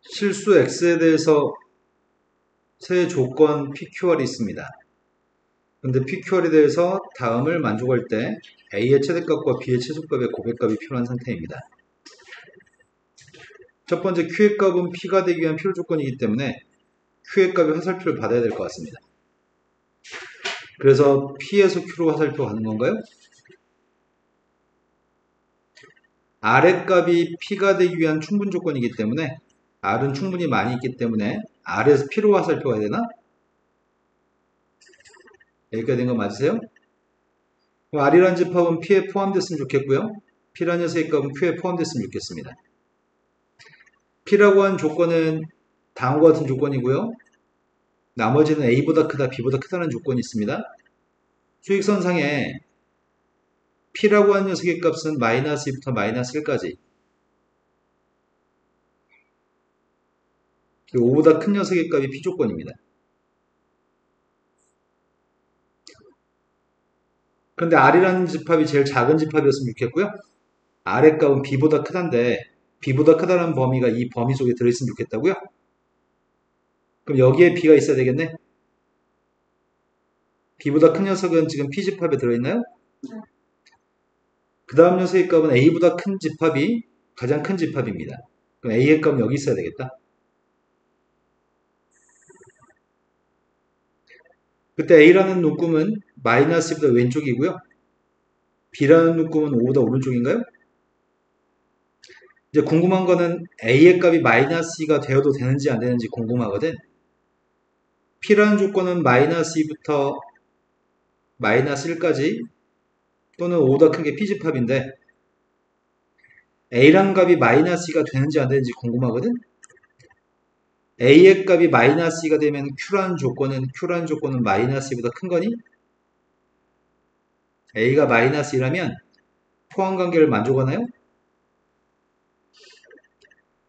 실수 x에 대해서 세 조건 PQR이 있습니다. 근데 PQR에 대해서 다음을 만족할 때 A의 최대값과 B의 최소값의 고백값이 필요한 상태입니다. 첫 번째 Q의 값은 P가 되기 위한 필요 조건이기 때문에 Q의 값이 화살표를 받아야 될 것 같습니다. 그래서 P에서 Q로 화살표 가는 건가요? R의 값이 P가 되기 위한 충분 조건이기 때문에 R은 충분히 많이 있기 때문에 R에서 P로 화살표 가야 되나? 여기까지 된 거 맞으세요? R이라는 집합은 P에 포함됐으면 좋겠고요. P라는 녀석의 값은 Q에 포함됐으면 좋겠습니다. P라고 하는 조건은 다음과 같은 조건이고요. 나머지는 A보다 크다, B보다 크다는 조건이 있습니다. 수익선상에 P라고 하는 녀석의 값은 마이너스 2부터 마이너스 1까지 5보다 큰 녀석의 값이 P 조건입니다. 그런데 R이라는 집합이 제일 작은 집합이었으면 좋겠고요. R의 값은 B보다 크다인데 B보다 크다는 범위가 이 범위 속에 들어있으면 좋겠다고요? 그럼 여기에 B가 있어야 되겠네? B보다 큰 녀석은 지금 P집합에 들어있나요? 그 다음 녀석의 값은 A보다 큰 집합이 가장 큰 집합입니다. 그럼 A의 값은 여기 있어야 되겠다. 그때 A라는 눈금은 마이너스 2보다 왼쪽이고요. B라는 눈금은 5보다 오른쪽인가요? 이제 궁금한 거는 A의 값이 마이너스 2가 되어도 되는지 안 되는지 궁금하거든. P라는 조건은 마이너스 2부터 마이너스 1까지 또는 5보다 큰 게 P집합인데 A라는 값이 마이너스 2가 되는지 안 되는지 궁금하거든. A의 값이 마이너스 2가 되면 Q라는 조건은 마이너스 2보다 큰 거니? A가 마이너스 2라면 포함관계를 만족하나요?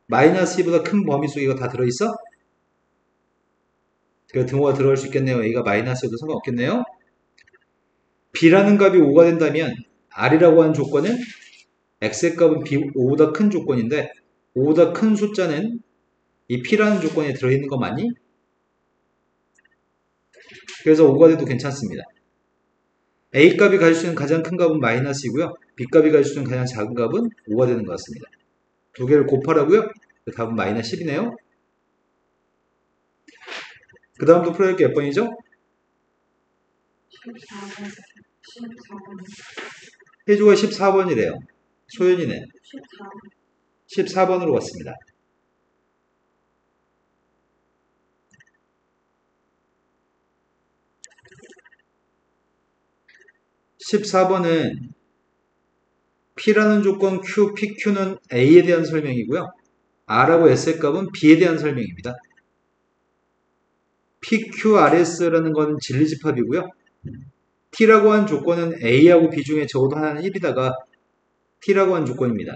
마이너스 2보다 큰 범위 속에 이거 다 들어있어? 그래서 등호가 들어갈 수 있겠네요. A가 마이너스 2도 상관없겠네요. B라는 값이 5가 된다면 R이라고 하는 조건은 X의 값은 B 5보다 큰 조건인데 5보다 큰 숫자는 이 P라는 조건에 들어있는 거 맞니? 그래서 5가 돼도 괜찮습니다. A 값이 가질 수 있는 가장 큰 값은 마이너스이고요. B 값이 가질 수 있는 가장 작은 값은 5가 되는 것 같습니다. 두 개를 곱하라고요? 답은 마이너스 10이네요. 그 다음도 풀어야 할 게 몇 번이죠? 14번. 해주가 14번이래요. 소연이는 14번으로 왔습니다. 14번은 P라는 조건 Q, PQ는 A에 대한 설명이고요. R하고 S의 값은 B에 대한 설명입니다. PQRS라는 건 진리집합이고요. T라고 하는 조건은 A하고 B 중에 적어도 하나는 1이다가 T라고 하는 조건입니다.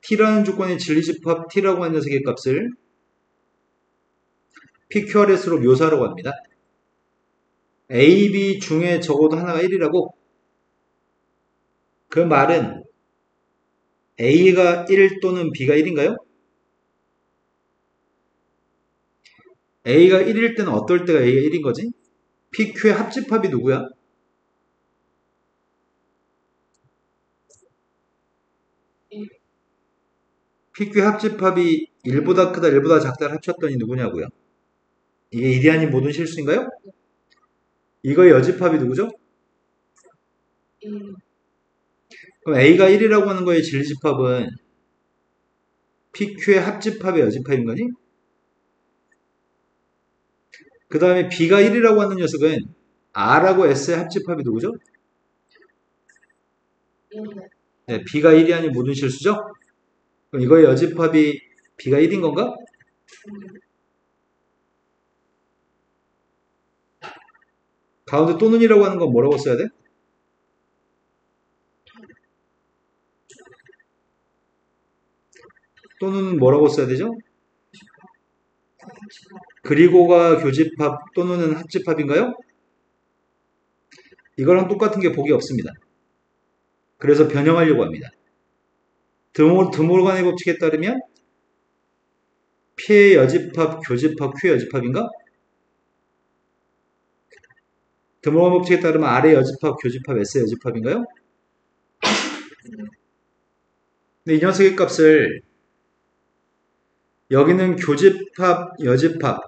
T라는 조건의 진리집합 T라고 하는 녀석의 값을 PQRS로 묘사하라고 합니다. A, B 중에 적어도 하나가 1이라고? 그 말은 A가 1 또는 B가 1인가요? A가 1일 때는 어떨 때가 A가 1인 거지? PQ의 합집합이 누구야? PQ의 합집합이 1보다 크다, 1보다 작다를 합쳤더니 누구냐고요? 이게 이데아님 모든 실수인가요? 이거의 여집합이 누구죠? 그럼 A가 1이라고 하는 거의 진리집합은 PQ의 합집합의 여집합인 거니? 그 다음에 B가 1이라고 하는 녀석은 R하고 S의 합집합이 누구죠? 네, B가 1이 아닌 모든 실수죠? 그럼 이거의 여집합이 B가 1인 건가? 가운데 또는이라고 하는 건 뭐라고 써야 돼? 또는 뭐라고 써야 되죠? 그리고가 교집합 또는 합집합인가요? 이거랑 똑같은 게 복이 없습니다. 그래서 변형하려고 합니다. 드모르간의 법칙에 따르면 P의 여집합, 교집합, Q의 여집합인가? 드모건 법칙에 따르면 R의 여집합, 교집합, S의 여집합인가요? 근데 이 녀석의 값을 여기는 교집합, 여집합,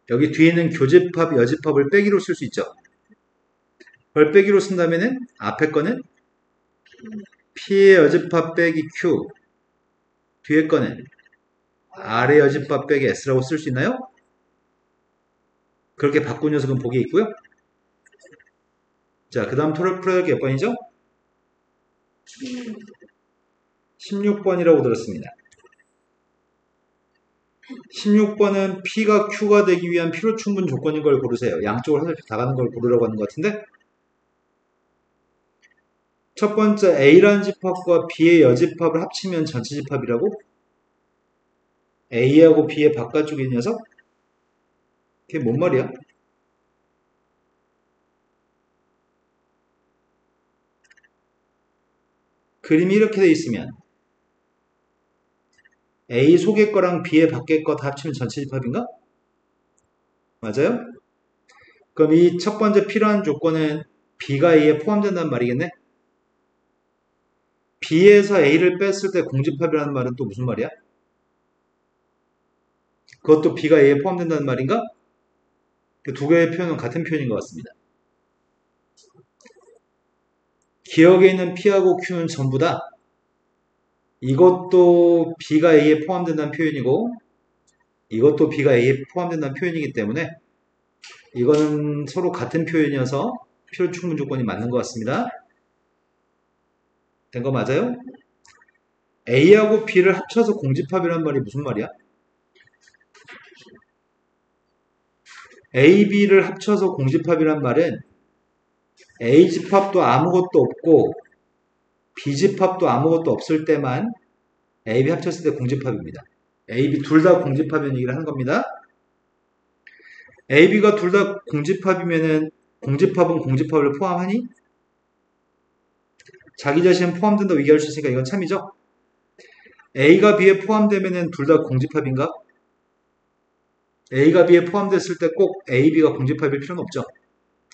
여기 뒤에 있는 교집합, 여집합을 빼기로 쓸 수 있죠. 그걸 빼기로 쓴다면은 앞에 거는 P의 여집합 빼기 Q, 뒤에 거는 R의 여집합 빼기 S라고 쓸 수 있나요? 그렇게 바꾼 녀석은 보기에 있고요. 자, 그 다음 풀어야 될 게 몇 번이죠? 16번이라고 들었습니다. 16번은 P가 Q가 되기 위한 필요충분 조건인 걸 고르세요. 양쪽으로 하나씩 다 가는 걸 고르라고 하는 것 같은데, 첫 번째 A라는 집합과 B의 여집합을 합치면 전체 집합이라고? A하고 B의 바깥쪽에 있는 녀석? 그게 뭔 말이야? 그림이 이렇게 돼 있으면 A 속의 거랑 B의 밖의 거 다 합치면 전체 집합인가? 맞아요? 그럼 이 첫 번째 필요한 조건은 B가 A에 포함된다는 말이겠네? B에서 A를 뺐을 때 공집합이라는 말은 또 무슨 말이야? 그것도 B가 A에 포함된다는 말인가? 그 두 개의 표현은 같은 표현인 것 같습니다. 기억에 있는 P하고 Q는 전부 다 이것도 B가 A에 포함된다는 표현이고 이것도 B가 A에 포함된다는 표현이기 때문에 이거는 서로 같은 표현이어서 필요충분 조건이 맞는 것 같습니다. 된 거 맞아요? A하고 B를 합쳐서 공집합이라는 말이 무슨 말이야? A, B를 합쳐서 공집합이란 말은 A 집합도 아무것도 없고 B 집합도 아무것도 없을 때만 A, B 합쳤을 때 공집합입니다. A, B 둘 다 공집합이라는 얘기를 하는 겁니다. A, B가 둘 다 공집합이면은 공집합은 공집합을 포함하니? 자기 자신은 포함된다고 얘기할 수 있으니까 이건 참이죠? A가 B에 포함되면은 둘 다 공집합인가? A가 B에 포함됐을 때 꼭 A, B가 공집합일 필요는 없죠.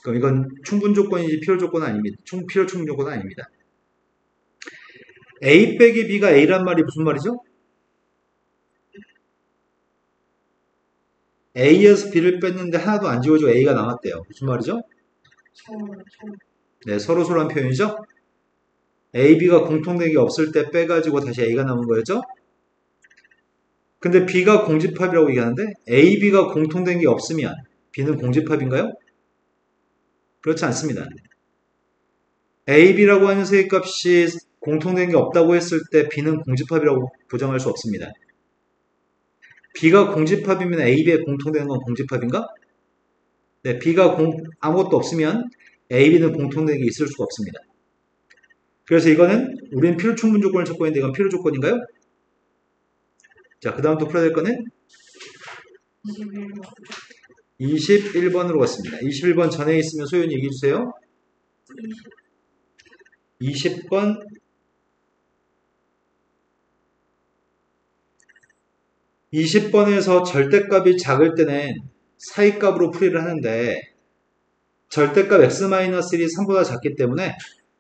그럼 이건 충분 조건이지 필요 조건은 아닙니다. 필요 충분 조건은 아닙니다. A 빼기 B가 A란 말이 무슨 말이죠? A에서 B를 뺐는데 하나도 안 지워지고 A가 남았대요. 무슨 말이죠? 네, 서로서로한 표현이죠? A, B가 공통된 게 없을 때 빼가지고 다시 A가 남은 거였죠? 근데 B가 공집합이라고 얘기하는데 A, B가 공통된 게 없으면 B는 공집합인가요? 그렇지 않습니다. A, B라고 하는 세 값이 공통된 게 없다고 했을 때 B는 공집합이라고 보정할 수 없습니다. B가 공집합이면 A, B에 공통되는 건 공집합인가? 네, B가 아무것도 없으면 A, B는 공통된 게 있을 수가 없습니다. 그래서 이거는 우리는 필요 충분 조건을 찾고 있는데 이건 필요 조건인가요? 자, 그 다음 또 풀어야 될 거는 21번으로 갔습니다. 21번 전에 있으면 소연이 얘기해 주세요. 20번 20번에서 절대값이 작을 때는 사이값으로 풀이를 하는데 절대값 x-1이 3보다 작기 때문에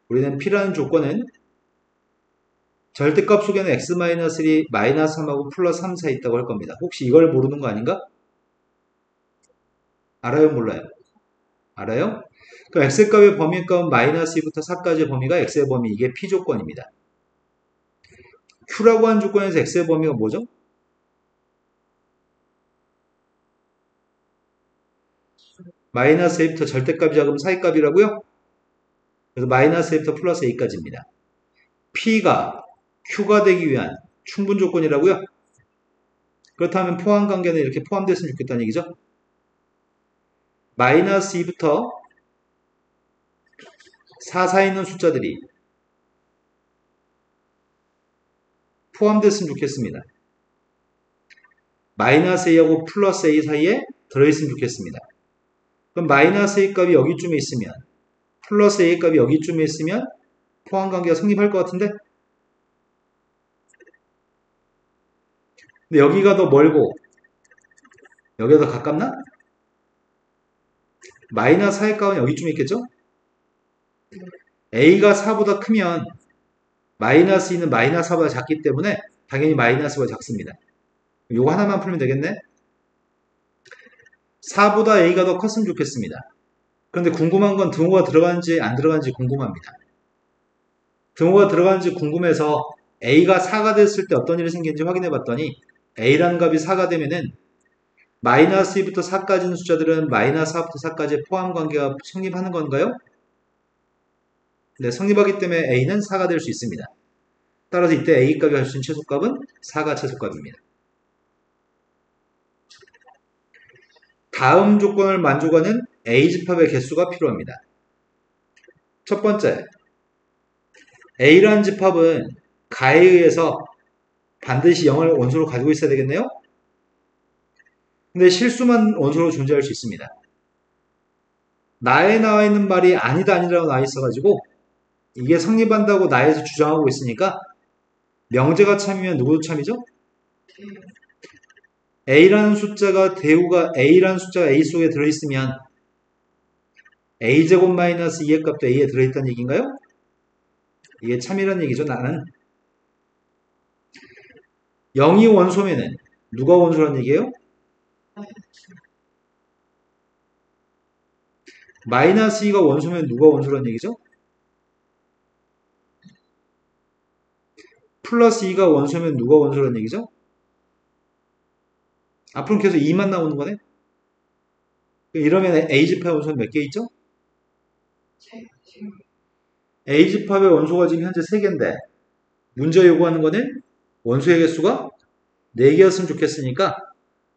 우리는 P라는 조건은 절대값 속에는 x-1이 마이너스 3하고 플러스 3 사이 있다고 할 겁니다. 혹시 이걸 모르는 거 아닌가? 알아요? 몰라요? 알아요? 그럼 x값의 범위값은 마이너스 2부터 4까지의 범위가 x의 범위, 이게 P 조건입니다. Q라고 하는 조건에서 x의 범위가 뭐죠? 마이너스 a부터 절대값이 작으면 사이값이라고요? 그래서 마이너스 a부터 플러스 a까지입니다. P가 Q가 되기 위한 충분 조건이라고요? 그렇다면 포함 관계는 이렇게 포함됐으면 좋겠다는 얘기죠? 마이너스 2부터 4 사이에 있는 숫자들이 포함됐으면 좋겠습니다. 마이너스 a하고 플러스 a 사이에 들어있으면 좋겠습니다. 그럼 마이너스 a 값이 여기쯤에 있으면 플러스 a 값이 여기쯤에 있으면 포함 관계가 성립할 것 같은데 근데 여기가 더 멀고 여기가 더 가깝나? 마이너스 4의 값은 여기쯤에 있겠죠? a가 4보다 크면 마이너스 2는 마이너스 4보다 작기 때문에 당연히 마이너스보다 작습니다. 요거 하나만 풀면 되겠네? 4보다 a가 더 컸으면 좋겠습니다. 그런데 궁금한 건 등호가 들어가는지 안 들어가는지 궁금합니다. 등호가 들어가는지 궁금해서 a가 4가 됐을 때 어떤 일이 생기는지 확인해 봤더니 a라는 값이 4가 되면은 마이너스 2부터 4까지 있는 숫자들은 마이너스 4부터 4까지 포함 관계가 성립하는 건가요? 네, 성립하기 때문에 a는 4가 될 수 있습니다. 따라서 이때 a 값이 할 수 있는 최소값은 4가 최소값입니다. 다음 조건을 만족하는 a집합의 개수가 필요합니다. 첫 번째, a라는 집합은 가에 의해서 반드시 0을 원소로 가지고 있어야 되겠네요? 근데 실수만 원소로 존재할 수 있습니다. 나에 나와 있는 말이 아니다 아니라고 나와 있어가지고 이게 성립한다고 나에서 주장하고 있으니까 명제가 참이면 누구도 참이죠? a라는 숫자가 대우가 a라는 숫자가 a 속에 들어있으면 a제곱 마이너스 2의 값도 a에 들어있다는 얘기인가요? 이게 참이라는 얘기죠. 나는 0이 원소면은 누가 원소란 얘기예요? 마이너스 2가 원소면 누가 원소란 얘기죠? 플러스 2가 원소면 누가 원소란 얘기죠? 앞으로 계속 2만 나오는 거네? 이러면 A집합의 원소는 몇 개 있죠? A집합의 원소가 지금 현재 3개인데 문제 요구하는 거는 원소의 개수가 4개였으면 좋겠으니까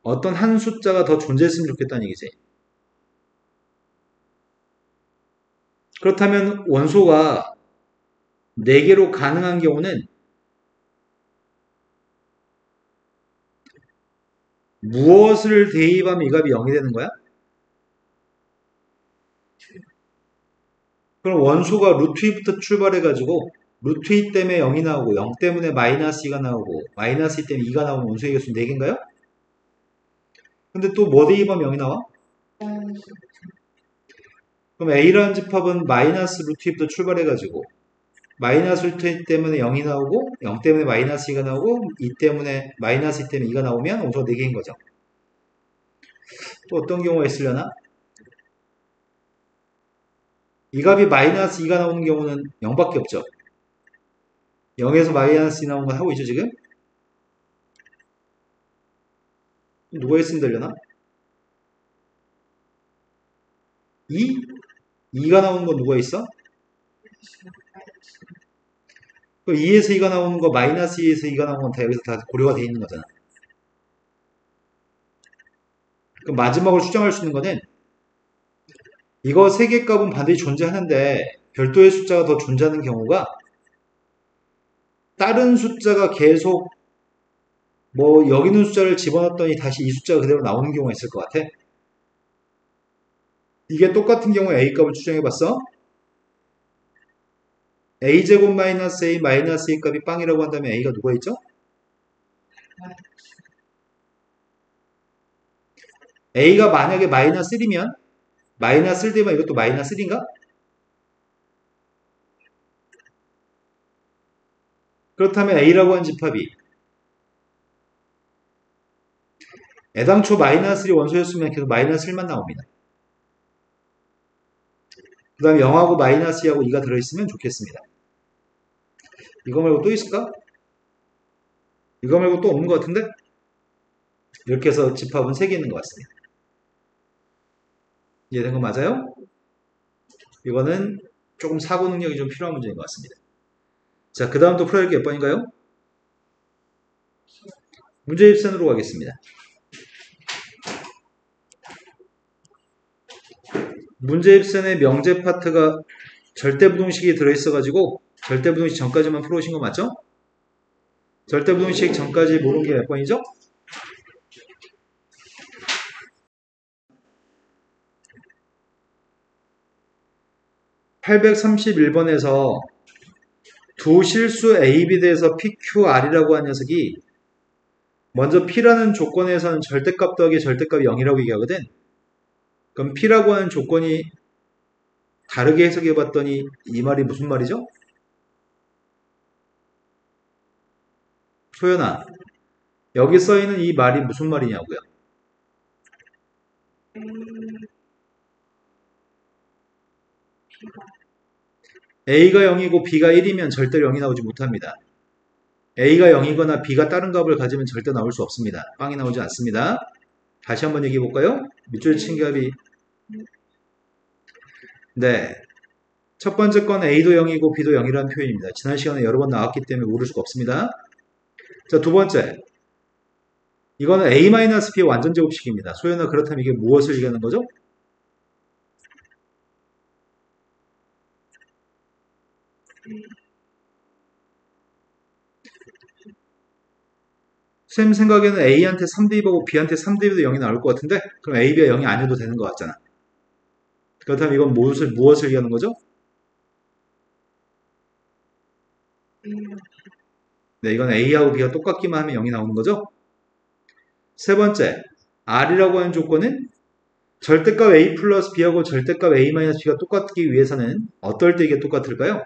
어떤 한 숫자가 더 존재했으면 좋겠다는 얘기지. 그렇다면 원소가 4개로 가능한 경우는 무엇을 대입하면 이 값이 0이 되는 거야? 그럼 원소가 루트 2부터 출발해가지고 루트 2 때문에 0이 나오고 0 때문에 마이너스 2가 나오고 마이너스 2 때문에 2가 나오면 원소의 개수는 4개인가요? 근데 또 뭐 대입하면 0이 나와? 그럼 A라는 집합은 마이너스 루트 2부터 출발해가지고 마이너스 루트 2 때문에 0이 나오고 0 때문에 마이너스 2가 나오고 2 때문에 마이너스 2 때문에 2가 나오면 원소가 4개인 거죠. 또 어떤 경우가 있으려나? 이 값이 마이너스 2가 나오는 경우는 0밖에 없죠. 0에서 마이너스 2 나오는 건 하고 있죠, 지금? 누가 했으면 되려나? 2? 2가 나오는 건 누가 있어? 2에서 2가 나오는 거, 마이너스 2에서 2가 나오는 건 다 여기서 다 고려가 되어 있는 거잖아. 그럼 마지막으로 추정할 수 있는 거는 이거 3개 값은 반드시 존재하는데 별도의 숫자가 더 존재하는 경우가 다른 숫자가 계속 뭐 여기 있는 숫자를 집어넣었더니 다시 이 숫자가 그대로 나오는 경우가 있을 것 같아. 이게 똑같은 경우에 a 값을 추정해봤어. a제곱 마이너스 a 마이너스 a 값이 빵이라고 한다면 a가 누가 있죠? a가 만약에 마이너스 1이면 마이너스 1 되면 이것도 마이너스 1인가? 그렇다면 a라고 한 집합이 애당초 마이너스 1이 원소였으면 계속 마이너스 1만 나옵니다. 그 다음에 0하고 마이너스 2하고 2가 들어있으면 좋겠습니다. 이거 말고 또 있을까? 이거 말고 또 없는 것 같은데? 이렇게 해서 집합은 3개 있는 것 같습니다. 이해된 거 맞아요? 이거는 조금 사고 능력이 좀 필요한 문제인 것 같습니다. 자, 그 다음 또 풀어야 할 게 몇 번인가요? 문제 입선으로 가겠습니다. 문제 입선의 명제 파트가 절대부동식이 들어있어가지고 절대부동식 전까지만 풀어오신 거 맞죠? 절대부동식 전까지 모르는 게 몇 번이죠? (831번에서) 두 실수 A, B 대에서 PQR이라고 한 녀석이 먼저 P라는 조건에서는 절대값 더하기 절대값이 0이라고 얘기하거든. 그럼 P라고 하는 조건이 다르게 해석해 봤더니 이 말이 무슨 말이죠? 소연아, 여기 써 있는 이 말이 무슨 말이냐고요? A가 0이고 B가 1이면 절대로 0이 나오지 못합니다. A가 0이거나 B가 다른 값을 가지면 절대 나올 수 없습니다. 빵이 나오지 않습니다. 다시 한번 얘기해 볼까요? 밑줄 친 값이 네. 첫 번째 건 A도 0이고 B도 0이라는 표현입니다. 지난 시간에 여러 번 나왔기 때문에 모를 수가 없습니다. 자, 두 번째. 이거는 A-B의 완전 제곱식입니다. 소연아, 그렇다면 이게 무엇을 얘기하는 거죠? 쌤 생각에는 A한테 3대입하고 B한테 3대입도 0이 나올 것 같은데 그럼 A, B가 0이 아니어도 되는 것 같잖아. 그렇다면 이건 무엇을 얘기하는 거죠? 네, 이건 A하고 B가 똑같기만 하면 0이 나오는 거죠? 세 번째, R이라고 하는 조건은 절대값 A 플러스 B하고 절대값 A 마이너스 B가 똑같기 위해서는 어떨 때 이게 똑같을까요?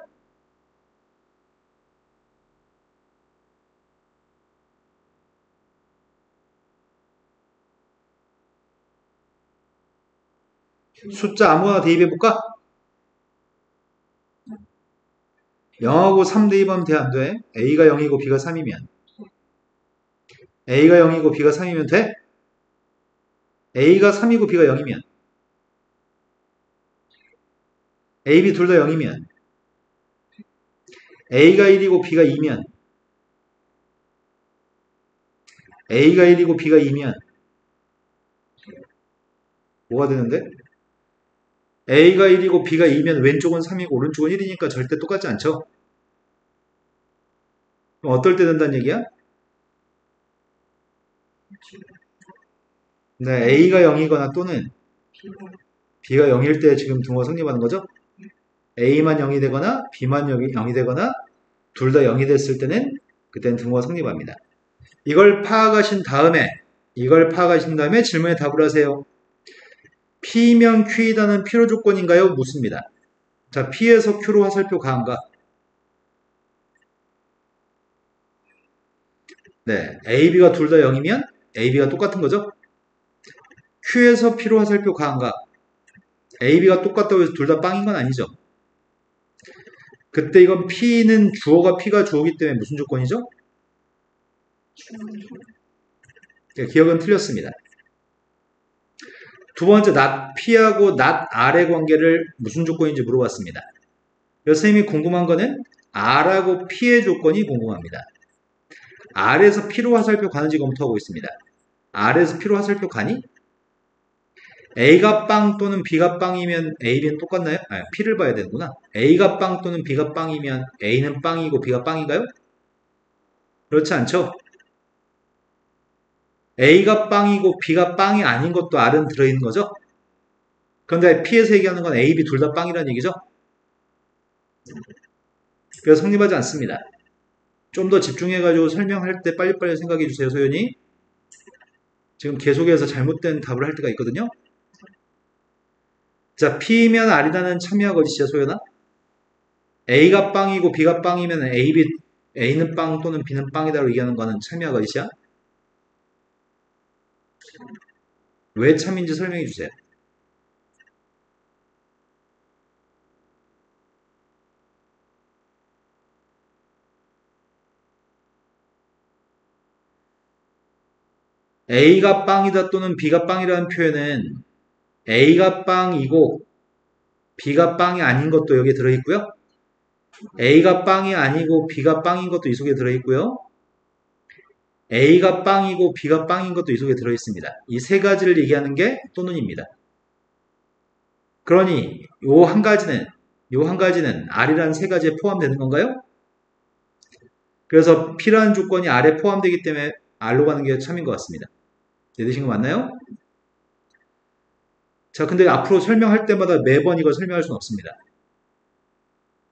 숫자 아무거나 대입해볼까? 0하고 3 대입하면 돼, 안 돼? A가 0이고 B가 3이면 A가 0이고 B가 3이면 돼? A가 3이고 B가 0이면 A, B 둘 다 0이면 A가 1이고 B가 2면 A가 1이고 B가 2면 뭐가 되는데? A가 1이고 B가 2면 왼쪽은 3이고 오른쪽은 1이니까 절대 똑같지 않죠? 그럼 어떨 때 된다는 얘기야? 네, A가 0이거나 또는 B가 0일 때 지금 등호가 성립하는 거죠? A만 0이 되거나 B만 0이 되거나 둘 다 0이 됐을 때는 그때는 등호가 성립합니다. 이걸 파악하신 다음에 질문에 답을 하세요. P면 Q이다는 필요 조건인가요? 묻습니다. 자, P에서 Q로 화살표 가한가? 네, A, B가 둘 다 0이면 A, B가 똑같은 거죠? Q에서 P로 화살표 가한가? A, B가 똑같다고 해서 둘 다 빵인 건 아니죠? 그때 이건 P는 주어가 P가 주어기 때문에 무슨 조건이죠? 네, 기억은 틀렸습니다. 두 번째, not P하고 not R의 관계를 무슨 조건인지 물어봤습니다. 선생님이 궁금한 거는 R하고 P의 조건이 궁금합니다. R에서 P로 화살표 가는지 검토하고 있습니다. R에서 P로 화살표 가니? A가 빵 또는 B가 빵이면 A, B는 똑같나요? P를 봐야 되는구나. A가 빵 또는 B가 빵이면 A는 빵이고 B가 빵인가요? 그렇지 않죠? A가 빵이고 B가 빵이 아닌 것도 R은 들어있는 거죠? 그런데 P에서 얘기하는 건 A, B 둘 다 빵이라는 얘기죠? 그래서 성립하지 않습니다. 좀 더 집중해가지고 설명할 때 빨리빨리 생각해 주세요, 소연이. 지금 계속해서 잘못된 답을 할 때가 있거든요. 자, P면 R이라는 참여하 거짓이야, 소연아? A가 빵이고 B가 빵이면 A, B, A는 빵 또는 B는 빵이다라고 얘기하는 거는 참여하 거짓이야? 왜 참인지 설명해 주세요. A가 빵이다 또는 B가 빵이라는 표현은 A가 빵이고 B가 빵이 아닌 것도 여기에 들어있고요. A가 빵이 아니고 B가 빵인 것도 이 속에 들어있고요. A가 빵이고 B가 빵인 것도 이 속에 들어있습니다. 이 세 가지를 얘기하는 게 또는입니다. 그러니 요 한 가지는 R이라는 세 가지에 포함되는 건가요? 그래서 P라는 조건이 R에 포함되기 때문에 R로 가는 게 참인 것 같습니다. 이해되신 거 맞나요? 자, 근데 앞으로 설명할 때마다 매번 이걸 설명할 수는 없습니다.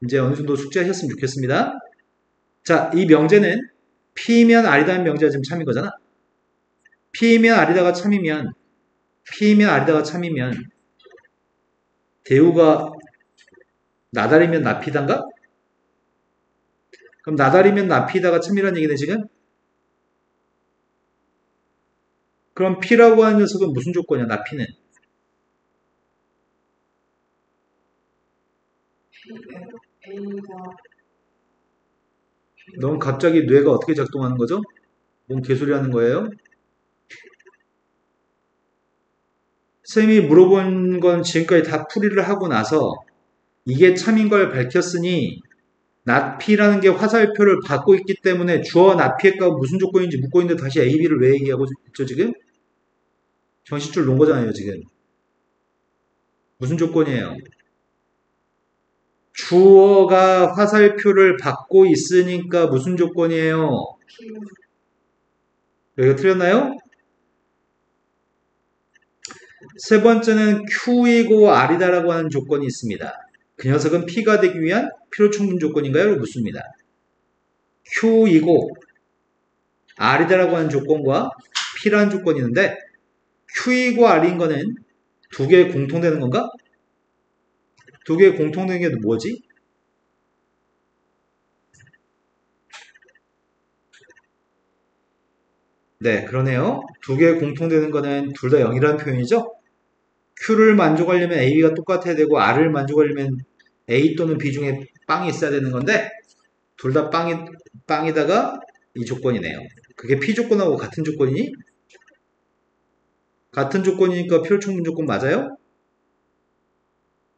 이제 어느 정도 숙지하셨으면 좋겠습니다. 자, 이 명제는 P면 R이라는 명제가 지금 참인 거잖아. P이면 R이다가 참이면 P이면 R이다가 참이면 대우가 나달이면 나피단가? 그럼 나달이면 나피다가 참이란 얘기네 지금? 그럼 P라고 하는 녀석은 무슨 조건이야 나피는? A가 넌 갑자기 뇌가 어떻게 작동하는 거죠? 뭔 개소리 하는 거예요? 쌤이 물어본 건 지금까지 다 풀이를 하고 나서 이게 참인 걸 밝혔으니 나피라는 게 화살표를 받고 있기 때문에 주어 나피의 값 무슨 조건인지 묻고 있는데 다시 A, B를 왜 얘기하고 있죠 지금? 정신줄 놓은 거잖아요 지금. 무슨 조건이에요? 주어가 화살표를 받고 있으니까 무슨 조건이에요? P 여기가 틀렸나요? 세 번째는 Q이고 R이다라고 하는 조건이 있습니다. 그 녀석은 P가 되기 위한 필요 충분 조건인가요? 묻습니다. Q이고 R이다라고 하는 조건과 P라는 조건이 있는데 Q이고 R인 거는 두 개 공통되는 건가? 두 개 공통되는 게 뭐지? 네, 그러네요. 두 개 공통되는 거는 둘 다 0이라는 표현이죠? Q를 만족하려면 AB가 똑같아야 되고 R을 만족하려면 A 또는 B 중에 빵이 있어야 되는 건데 둘 다 빵이다가 이 조건이네요. 그게 P 조건하고 같은 조건이니? 같은 조건이니까 필요 충분 조건 맞아요?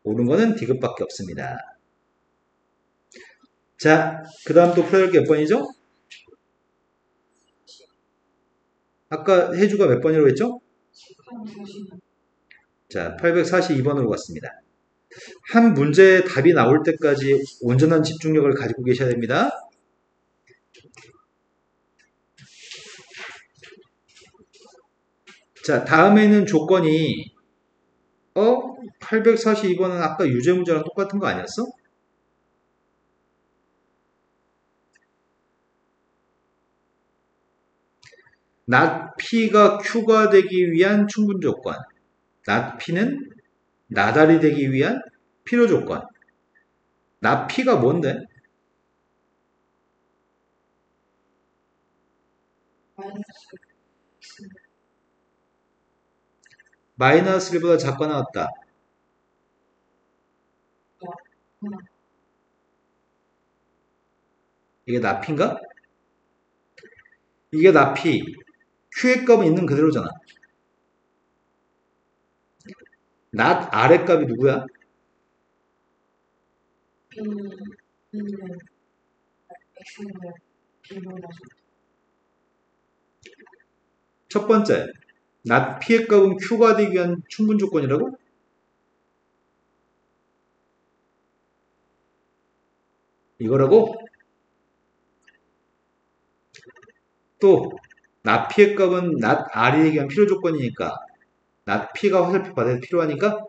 옳은 거는 D급밖에 없습니다. 자, 그 다음 또 풀어야 할 게 몇 번이죠? 아까 해주가 몇 번이라고 했죠? 40. 자, 842번으로 갔습니다. 한 문제의 답이 나올 때까지 온전한 집중력을 가지고 계셔야 됩니다. 자, 다음에는 조건이 842번은 아까 유제 문제랑 똑같은 거 아니었어? not P가 Q가 되기 위한 충분 조건. not P는 나달이 되기 위한 필요 조건. not P가 뭔데? 마이너스 1보다 작거나 같다. 이게 나피인가? 이게 나피. Q의 값은 있는 그대로잖아. not R의 값이 누구야? B는 X는 B보다 첫 번째, not P의 값은 Q가 되기 위한 충분 조건이라고? 이거라고? 또 not P의 값은 not R이 되기 위한 필요 조건이니까 not P가 화살표 받아야 필요하니까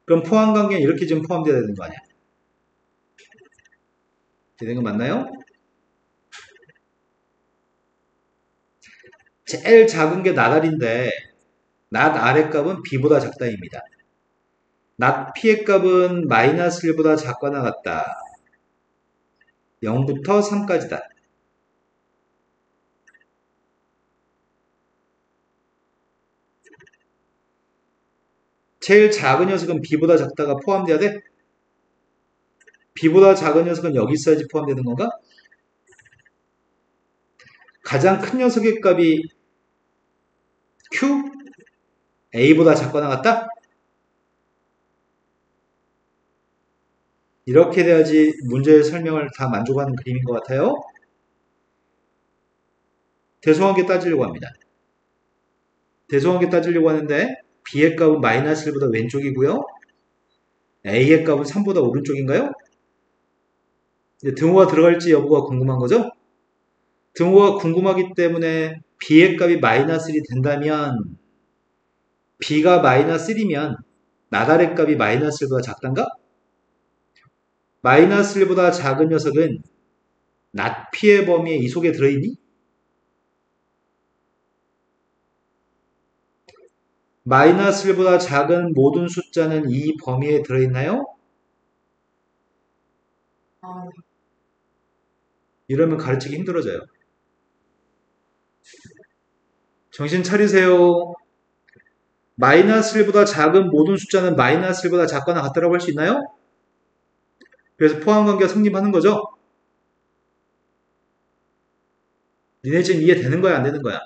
그럼 포함 관계는 이렇게 지금 포함되어야 되는 거 아니야? 되는 거 맞나요? 제일 작은 게 나달인데 not R의 값은 B보다 작다입니다. not P의 값은 마이너스 1보다 작거나 같다. 0부터 3까지다. 제일 작은 녀석은 B보다 작다가 포함돼야 돼? B보다 작은 녀석은 여기 있어야지 포함되는 건가? 가장 큰 녀석의 값이 Q? A보다 작거나 같다? 이렇게 돼야지 문제의 설명을 다 만족하는 그림인 것 같아요. 대소관계 따지려고 합니다. 대소관계 따지려고 하는데 B의 값은 마이너스 1보다 왼쪽이고요. A의 값은 3보다 오른쪽인가요? 등호가 들어갈지 여부가 궁금한 거죠? 등호가 궁금하기 때문에 B의 값이 마이너스 1이 된다면 B가 마이너스 1이면 나달의 값이 마이너스 1보다 작단가? 마이너스 1보다 작은 녀석은 not P의 범위에 이 속에 들어있니? 마이너스 1보다 작은 모든 숫자는 이 범위에 들어있나요? 아, 이러면 가르치기 힘들어져요. 정신 차리세요. 마이너스 1보다 작은 모든 숫자는 마이너스 1보다 작거나 같다라고 할 수 있나요? 그래서 포함관계가 성립하는 거죠? 니네 지금 이해되는 거야, 안 되는 거야?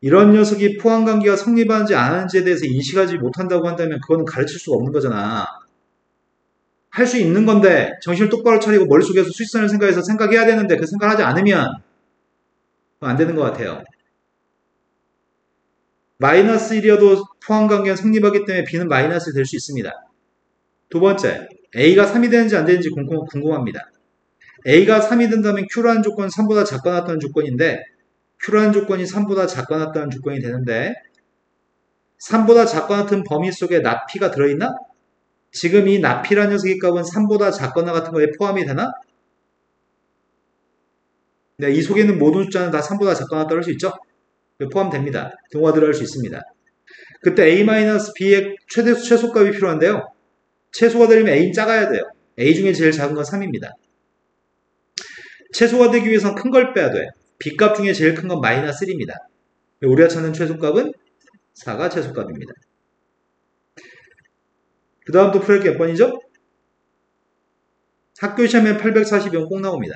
이런 녀석이 포함관계가 성립하는지 안 하는지에 대해서 인식하지 못한다고 한다면 그거는 가르칠 수가 없는 거잖아. 할 수 있는 건데 정신을 똑바로 차리고 머릿속에서 수익선을 생각해서 생각해야 되는데 그 생각을 하지 않으면 안 되는 것 같아요. 마이너스 1이어도 포함관계가 성립하기 때문에 B는 마이너스 될 수 있습니다. 두 번째, A가 3이 되는지 안 되는지 궁금합니다. A가 3이 된다면 Q라는 조건은 3보다 작거나 같다는 조건인데 Q라는 조건이 3보다 작거나 같다는 조건이 되는데 3보다 작거나 같은 범위 속에 나피가 들어있나? 지금 이 나피라는 녀석의 값은 3보다 작거나 같은 거에 포함이 되나? 네, 이 속에 있는 모든 숫자는 다 3보다 작거나 같다고 할 수 있죠? 포함됩니다. 동화 들어갈 수 있습니다. 그때 A-B의 최소값이 필요한데요. 최소가 되려면 A는 작아야 돼요. A 중에 제일 작은 건 3입니다. 최소가 되기 위해서는 큰 걸 빼야 돼. B값 중에 제일 큰 건 마이너스 1입니다. 우리가 찾는 최소값은 4가 최소값입니다. 그 다음 또 풀을 게 몇 번이죠? 학교 시험에 840원 꼭 나옵니다.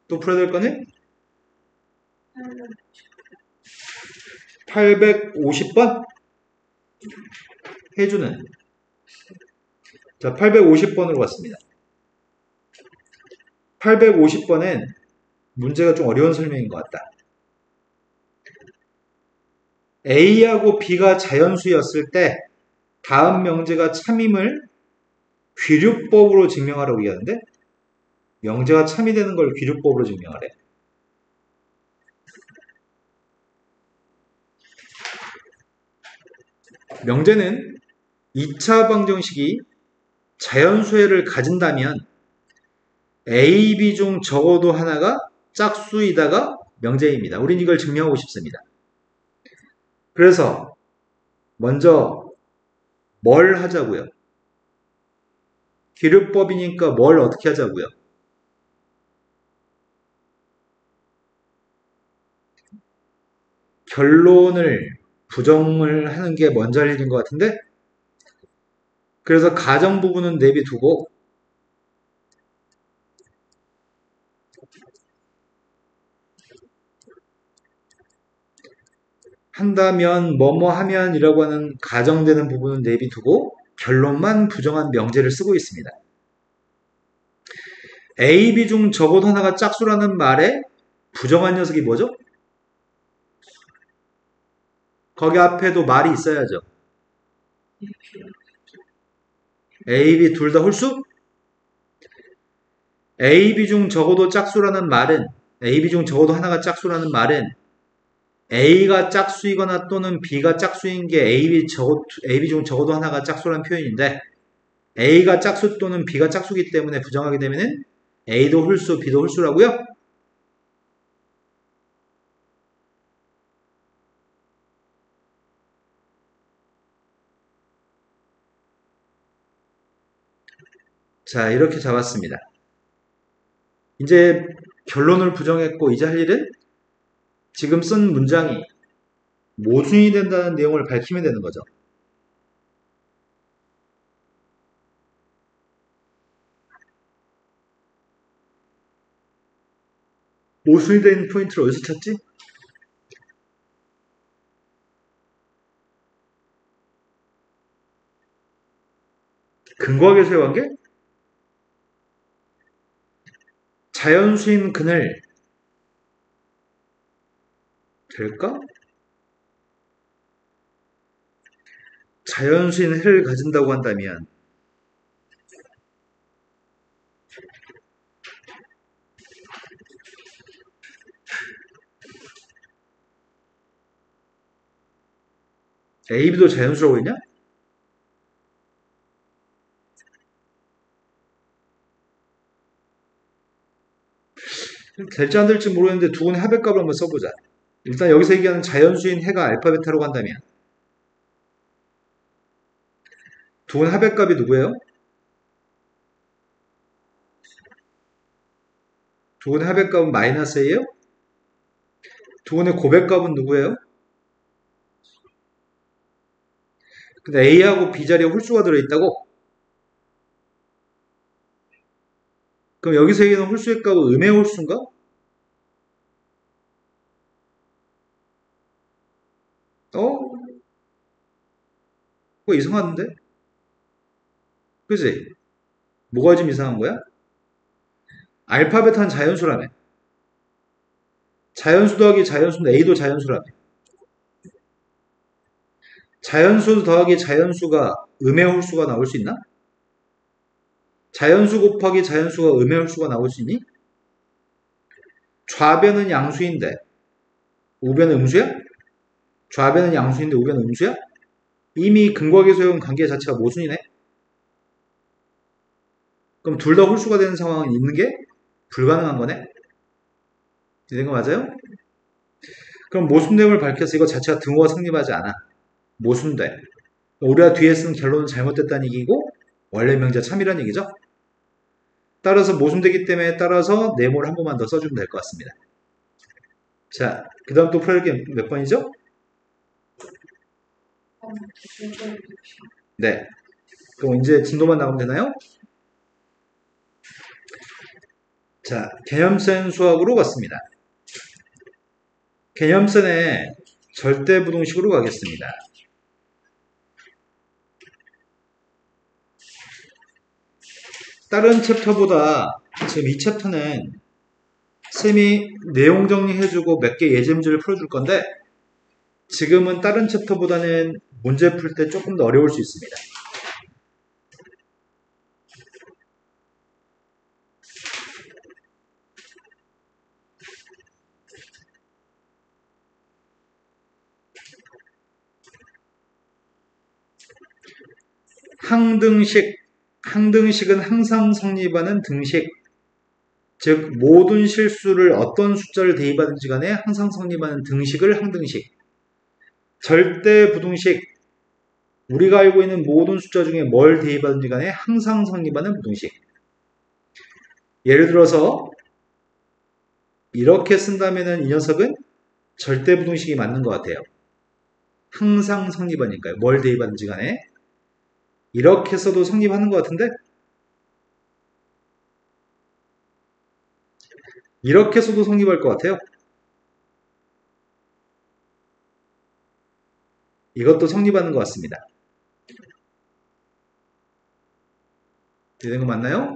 또 풀어야 될 거는 850번 해주는 자 850번으로 왔습니다. 850번엔 문제가 좀 어려운 설명인 것 같다. A하고 B가 자연수였을 때 다음 명제가 참임을 귀류법으로 증명하라고 얘기하는데 명제가 참이 되는 걸 귀류법으로 증명하래. 명제는 2차 방정식이 자연수혜를 가진다면 A, B 중 적어도 하나가 짝수이다가 명제입니다. 우린 이걸 증명하고 싶습니다. 그래서 먼저 뭘 하자고요? 기류법이니까 뭘 어떻게 하자고요? 결론을 부정을 하는 게 먼저 할 일인 것 같은데 그래서 가정 부분은 내비두고 한다면 뭐뭐 하면이라고 하는 가정되는 부분은 내비두고 결론만 부정한 명제를 쓰고 있습니다. A, B 중 적어도 하나가 짝수라는 말에 부정한 녀석이 뭐죠? 거기 앞에도 말이 있어야죠. A, B 둘 다 홀수? A, B 중 적어도 짝수라는 말은 A, B 중 적어도 하나가 짝수라는 말은 A가 짝수이거나 또는 B가 짝수인 게 A, B 중 적어도 하나가 짝수라는 표현인데 A가 짝수 또는 B가 짝수기 때문에 부정하게 되면은 A도 홀수, B도 홀수라고요? 자, 이렇게 잡았습니다. 이제 결론을 부정했고 이제 할 일은 지금 쓴 문장이 모순이 된다는 내용을 밝히면 되는 거죠. 모순이 된 포인트를 어디서 찾지? 근거하게 세워간 게 자연수인 그늘 될까? 자연수인 해를 가진다고 한다면 A, B도 자연수라고 했냐? 될지 안 될지 모르겠는데 두 군의 합의값을 한번 써보자. 일단 여기서 얘기하는 자연수인 해가 알파 베타로 간다면 두 군의 합의값이 누구예요? 두 군의 합의값은 마이너스 A예요? 두 군의 고백값은 누구예요? 근데 A하고 B 자리에 홀수가 들어있다고? 그럼 여기서 얘기하는 홀수의 값은 음의 홀수인가? 그거 이상한데? 그지? 뭐가 좀 이상한 거야? 알파 베타는 자연수라며. 자연수 더하기 자연수인데 A도 자연수라며. 자연수 더하기 자연수가 음의 홀수가 나올 수 있나? 자연수 곱하기 자연수가 음의 홀수가 나올 수 있니? 좌변은 양수인데 우변은 음수야? 좌변은 양수인데 우변은 음수야? 이미 근거하기 소용 관계 자체가 모순이네? 그럼 둘 다 홀수가 되는 상황은 있는 게 불가능한 거네? 이런 거 맞아요? 그럼 모순됨을 밝혀서 이거 자체가 등호가 성립하지 않아. 모순돼. 우리가 뒤에 쓴 결론은 잘못됐다는 얘기고 원래 명제가 참이라는 얘기죠. 따라서 모순되기 때문에 따라서 네모를 한 번만 더 써주면 될 것 같습니다. 자, 그 다음 또 풀어야 게 몇 번이죠? 네. 그럼 이제 진도만 나오면 되나요? 자, 개념센 수학으로 갔습니다. 개념센의 절대부동식으로 가겠습니다. 다른 챕터보다 지금 이 챕터는 쌤이 내용 정리해주고 몇 개 예제 문제를 풀어줄 건데 지금은 다른 챕터보다는 문제 풀 때 조금 더 어려울 수 있습니다. 항등식은 항상 성립하는 등식, 즉 모든 실수를 어떤 숫자를 대입하든지 간에 항상 성립하는 등식을 항등식. 절대부등식, 우리가 알고 있는 모든 숫자 중에 뭘 대입하든지 간에 항상 성립하는 부등식. 예를 들어서 이렇게 쓴다면 이 녀석은 절대부등식이 맞는 것 같아요. 항상 성립하니까요. 뭘 대입하든지 간에 이렇게 써도 성립하는 것 같은데 이렇게 써도 성립할 것 같아요. 이것도 성립하는 것 같습니다. 되는 거 맞나요?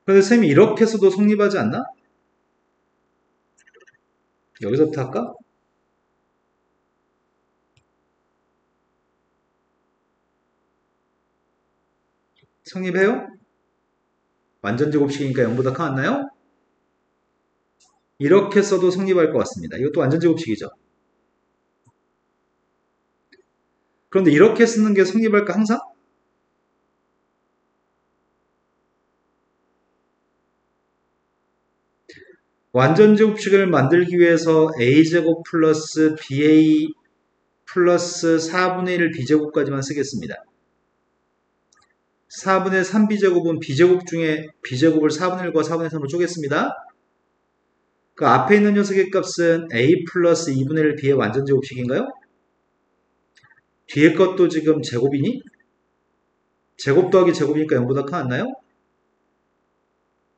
그런데 쌤이 이렇게 써도 성립하지 않나? 여기서부터 할까? 성립해요? 완전 제곱식이니까 0보다 커왔나요? 이렇게 써도 성립할 것 같습니다. 이것도 완전 제곱식이죠. 그런데 이렇게 쓰는 게 성립할까 항상? 완전 제곱식을 만들기 위해서 a제곱 플러스 ba 플러스 4분의 1 b제곱까지만 쓰겠습니다. 4분의 3b제곱은 b제곱 중에 b제곱을 4분의 1과 4분의 3으로 쪼갰습니다. 그 앞에 있는 녀석의 값은 a 플러스 2분의 1 b의 완전 제곱식인가요? 뒤에 것도 지금 제곱이니? 제곱 더하기 제곱이니까 0보다 커왔나요?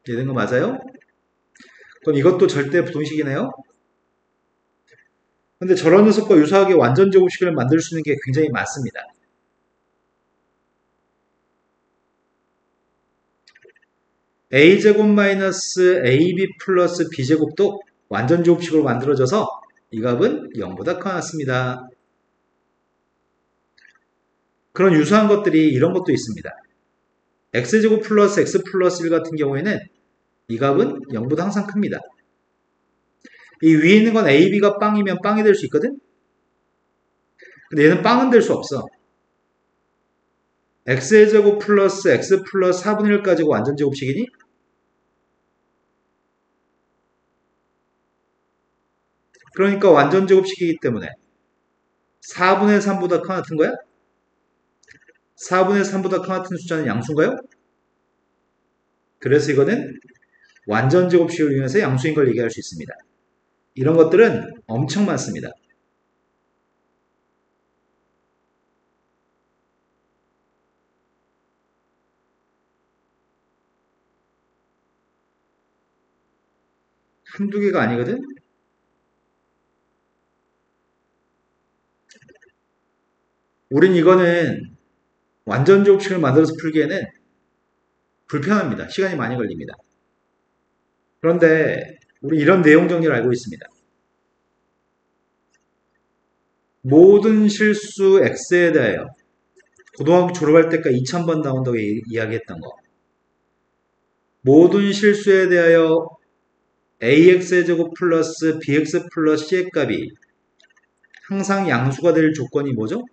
되는 거 맞아요? 그럼 이것도 절대 부동식이네요? 근데 저런 녀석과 유사하게 완전 제곱식을 만들 수 있는 게 굉장히 많습니다. a제곱 마이너스 ab 플러스 b제곱도 완전 제곱식으로 만들어져서 이 값은 0보다 커놨습니다. 그런 유사한 것들이 이런 것도 있습니다. x제곱 플러스 x 플러스 1 같은 경우에는 이 값은 0보다 항상 큽니다. 이 위에 있는 건 ab가 빵이면 빵이 될 수 있거든? 근데 얘는 빵은 될 수 없어. x의 제곱 플러스 x 플러스 4분의 1 가지고 완전 제곱식이니? 그러니까 완전 제곱식이기 때문에 4분의 3보다 큰 같은 거야? 4분의 3보다 큰 같은 숫자는 양수인가요? 그래서 이거는 완전 제곱식을 이용해서 양수인 걸 얘기할 수 있습니다. 이런 것들은 엄청 많습니다. 한두 개가 아니거든? 우린 이거는 완전 제곱식을 만들어서 풀기에는 불편합니다. 시간이 많이 걸립니다. 그런데 우리 이런 내용 정리를 알고 있습니다. 모든 실수 x에 대하여 고등학교 졸업할 때까지 2000번 나온다고 이야기했던 거. 모든 실수에 대하여 ax의 제곱 플러스 bx 플러스 c의 값이 항상 양수가 될 조건이 뭐죠?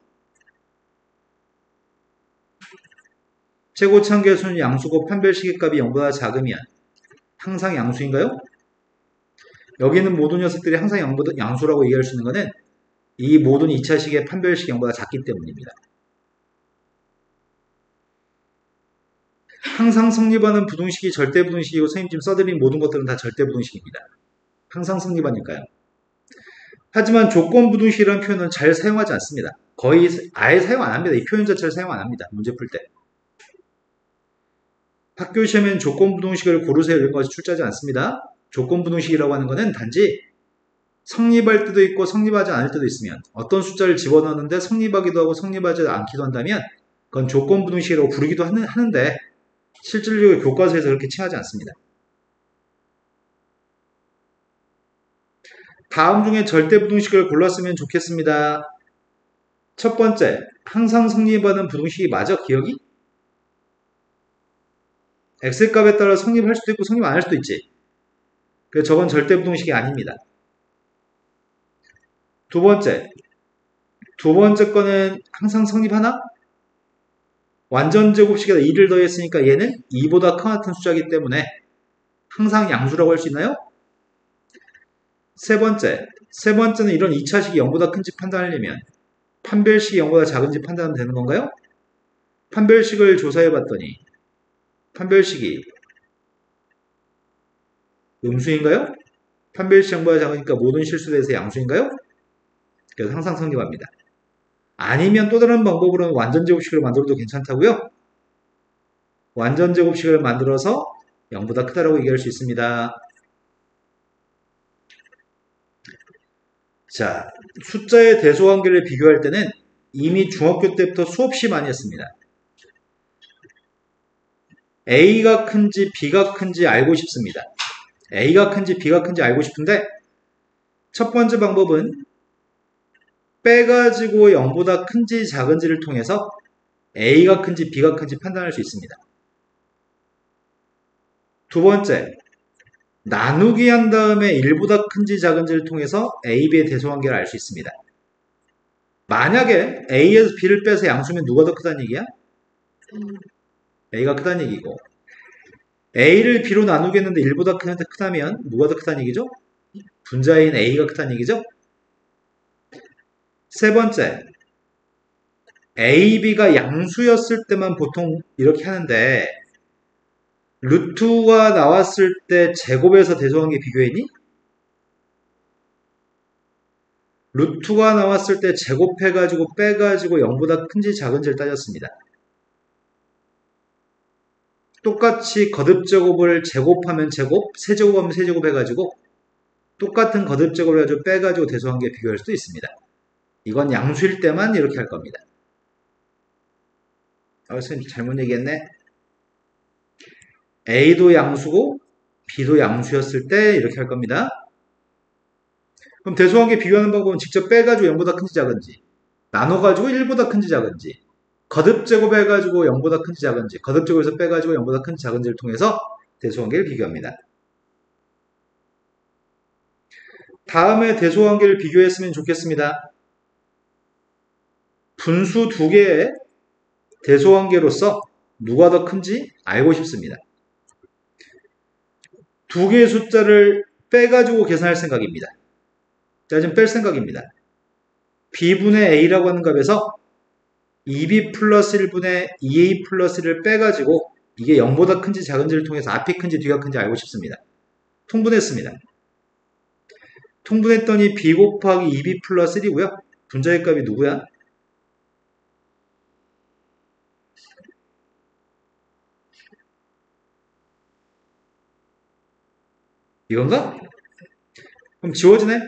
최고차항계수는 양수고 판별식의 값이 0보다 작으면 항상 양수인가요? 여기는 모든 녀석들이 항상 양수라고 얘기할 수 있는 것은 이 모든 2차식의 판별식이 0보다 작기 때문입니다. 항상 성립하는 부등식이 절대부등식이고 선생님 지금 써드린 모든 것들은 다 절대부등식입니다. 항상 성립하니까요. 하지만 조건부등식이라는 표현은 잘 사용하지 않습니다. 거의 아예 사용 안 합니다. 이 표현 자체를 사용 안 합니다. 문제 풀 때. 학교 시험엔 조건부등식을 고르세요 이런 것이 출제하지 않습니다. 조건부등식이라고 하는 것은 단지 성립할 때도 있고 성립하지 않을 때도 있으면 어떤 숫자를 집어넣는데 성립하기도 하고 성립하지 않기도 한다면 그건 조건부등식이라고 부르기도 하는데 실질적으로 교과서에서 그렇게 칭하지 않습니다. 다음 중에 절대부등식을 골랐으면 좋겠습니다. 첫 번째, 항상 성립하는 부등식이 맞아? 기억이? x값에 따라 성립할 수도 있고 성립 안 할 수도 있지. 그래서 저건 절대부등식이 아닙니다. 두 번째 거는 항상 성립하나? 완전 제곱식에다 2를 더했으니까 얘는 2보다 큰 같은 숫자이기 때문에 항상 양수라고 할 수 있나요? 세 번째는 이런 2차식이 0보다 큰지 판단하려면 판별식이 0보다 작은지 판단하면 되는 건가요? 판별식을 조사해 봤더니 판별식이 음수인가요? 판별식 0보다 작으니까 모든 실수에 대해서 양수인가요? 그래서 항상 성립합니다. 아니면 또 다른 방법으로는 완전 제곱식을 만들어도 괜찮다고요? 완전 제곱식을 만들어서 0보다 크다라고 얘기할 수 있습니다. 자, 숫자의 대소관계를 비교할 때는 이미 중학교 때부터 수없이 많이 했습니다. A가 큰지 B가 큰지 알고 싶습니다. A가 큰지 B가 큰지 알고 싶은데 첫 번째 방법은 빼가지고 0보다 큰지 작은지를 통해서 A가 큰지 B가 큰지 판단할 수 있습니다. 두 번째, 나누기 한 다음에 1보다 큰지 작은지를 통해서 A, B의 대소관계를 알 수 있습니다. 만약에 A에서 B를 빼서 양수면 누가 더 크다는 얘기야? A가 크다는 얘기고 A를 B로 나누겠는데 1보다 크다면 누가 더 크다는 얘기죠? 분자인 A가 크다는 얘기죠? 세 번째, A, B가 양수였을 때만 보통 이렇게 하는데 루트가 나왔을 때 제곱에서 대소관계 비교했니? 루트가 나왔을 때 제곱해가지고 빼가지고 0보다 큰지 작은지를 따졌습니다. 똑같이 거듭제곱을 제곱하면 제곱, 세제곱하면 세제곱 해가지고 똑같은 거듭제곱을 해가지고 빼가지고 대소관계 비교할 수도 있습니다. 이건 양수일 때만 이렇게 할 겁니다. 선생님 잘못 얘기했네. A도 양수고 B도 양수였을 때 이렇게 할 겁니다. 그럼 대소관계 비교하는 방법은 직접 빼가지고 0보다 큰지 작은지 나눠가지고 1보다 큰지 작은지 거듭제곱해가지고 0보다 큰지 작은지 거듭제곱해서 빼가지고 0보다 큰지 작은지를 통해서 대소관계를 비교합니다. 다음에 대소관계를 비교했으면 좋겠습니다. 분수 두 개의 대소관계로서 누가 더 큰지 알고 싶습니다. 두 개의 숫자를 빼가지고 계산할 생각입니다. 자, 지금 뺄 생각입니다. b분의 a라고 하는 값에서 2b 플러스 1분의 2a 플러스 1을 빼가지고 이게 0보다 큰지 작은지를 통해서 앞이 큰지 뒤가 큰지 알고 싶습니다. 통분했습니다. 통분했더니 b 곱하기 2b 플러스 1이고요. 분자의 값이 누구야? 이건가? 그럼 지워지네?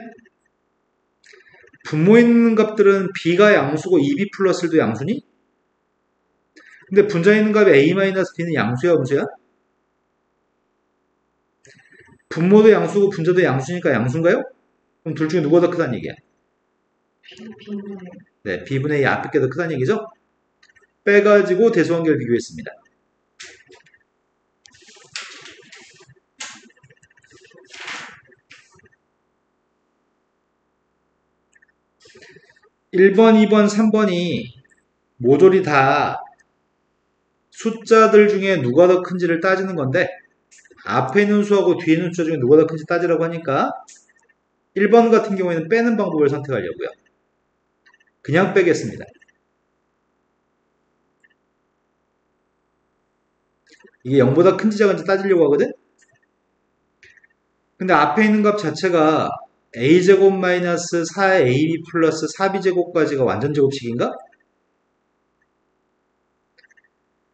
분모 있는 값들은 b가 양수고 2b 플러스 1도 양수니? 근데 분자에 있는 값이 a-b는 양수야, 음수야? 분모도 양수고 분자도 양수니까 양수인가요? 그럼 둘 중에 누가 더 크다는 얘기야? B분의 네, b분의 a 앞에 게 더 크다는 얘기죠? 빼가지고 대소관계를 비교했습니다. (1번) (2번) (3번이) 모조리 다 숫자들 중에 누가 더 큰지를 따지는 건데 앞에 있는 수하고 뒤에 있는 숫자 중에 누가 더 큰지 따지라고 하니까 1번 같은 경우에는 빼는 방법을 선택하려고요. 그냥 빼겠습니다. 이게 0보다 큰지 작은지 따지려고 하거든? 근데 앞에 있는 값 자체가 a제곱 마이너스 4ab 플러스 4b제곱까지가 완전 제곱식인가?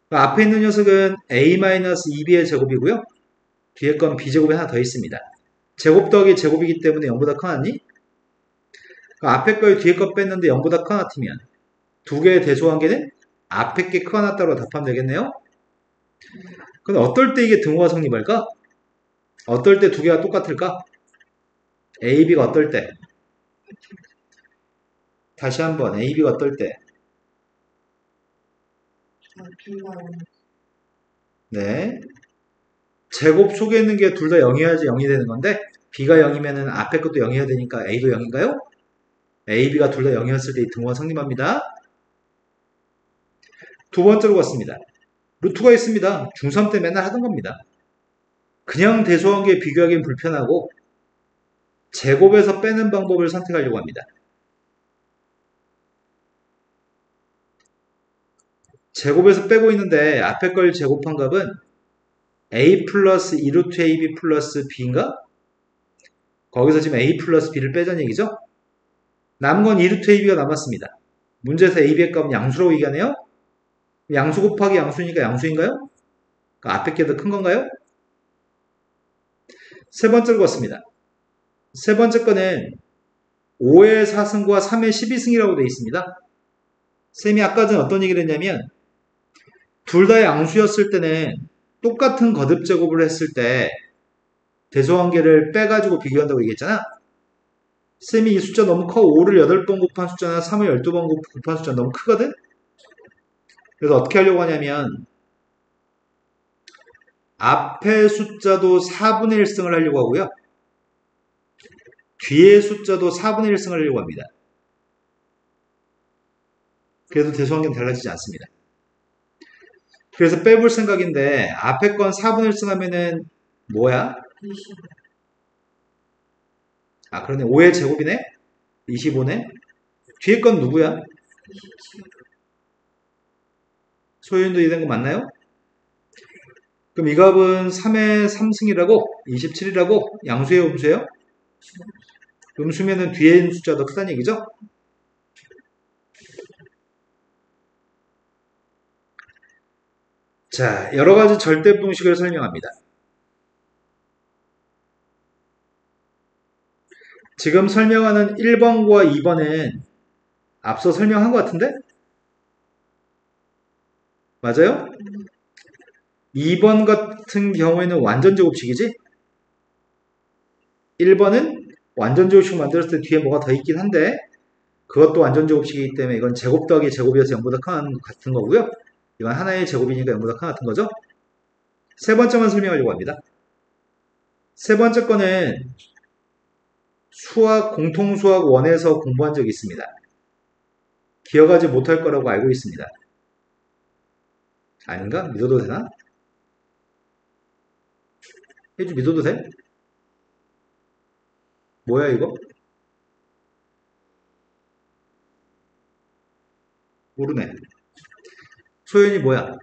앞에 있는 녀석은 a 마이너스 2b의 제곱이고요. 뒤에 건 b제곱이 하나 더 있습니다. 제곱 더하기 제곱이기 때문에 0보다 커놨니? 앞에 거에 뒤에 거 뺐는데 0보다 커놨으면 두 개의 대소관계는 앞에 게 커놨다고 답하면 되겠네요. 근데 어떨 때 이게 등호가 성립할까? 어떨 때 두 개가 똑같을까? A, B가 어떨 때? 다시 한번 A, B가 어떨 때? B가 네. 제곱 속에 있는 게 둘 다 0이어야지 0이 되는 건데 B가 0이면은 앞에 것도 0이어야 되니까 A도 0인가요? A, B가 둘 다 0이었을 때 이 등호가 성립합니다. 두 번째로 갔습니다. 루트가 있습니다. 중3 때 맨날 하던 겁니다. 그냥 대소관계 비교하기엔 불편하고 제곱에서 빼는 방법을 선택하려고 합니다. 제곱에서 빼고 있는데 앞에 걸 제곱한 값은 a 플러스 2루트 ab 플러스 b인가? 거기서 지금 a 플러스 b를 빼자는 얘기죠? 남은 건 2루트 ab가 남았습니다. 문제에서 ab의 값은 양수라고 얘기하네요? 양수 곱하기 양수니까 양수인가요? 그러니까 앞에 게 더 큰 건가요? 세 번째로 갔습니다. 세 번째 거는 5의 4승과 3의 12승이라고 되어 있습니다. 쌤이 아까 전 어떤 얘기를 했냐면 둘 다 양수였을 때는 똑같은 거듭 제곱을 했을 때 대소관계를 빼가지고 비교한다고 얘기했잖아. 쌤이 이 숫자 너무 커. 5를 8번 곱한 숫자나 3을 12번 곱한 숫자 너무 크거든? 그래서 어떻게 하려고 하냐면 앞에 숫자도 4분의 1승을 하려고 하고요. 뒤에 숫자도 4분의 1승을 하려고 합니다. 그래도 대소관계는 달라지지 않습니다. 그래서 빼볼 생각인데 앞에 건 4분의 1승 하면은 뭐야? 20, 아 그러네. 5의 제곱이네? 25네? 뒤에 건 누구야? 27, 소윤도 이된 거 맞나요? 그럼 이 값은 3의 3승이라고? 27이라고? 양수예요, 음수예요? 음수면은 뒤에 있는 숫자가 더 크다는 얘기죠? 자, 여러 가지 절대분식을 설명합니다. 지금 설명하는 1번과 2번은 앞서 설명한 것 같은데? 맞아요? 2번 같은 경우에는 완전 제곱식이지? 1번은 완전 제곱식 만들었을 때 뒤에 뭐가 더 있긴 한데 그것도 완전 제곱식이기 때문에 이건 제곱 더하기 제곱이어서 0보다 같은 거고요. 이건 하나의 제곱이니까 0보다 같은 거죠. 세 번째만 설명하려고 합니다. 세 번째 거는 수학, 공통수학 1에서 공부한 적이 있습니다. 기억하지 못할 거라고 알고 있습니다. 아닌가? 믿어도 되나? 해주 믿어도 돼? 뭐야 이거? 모르네. 소연이 뭐야?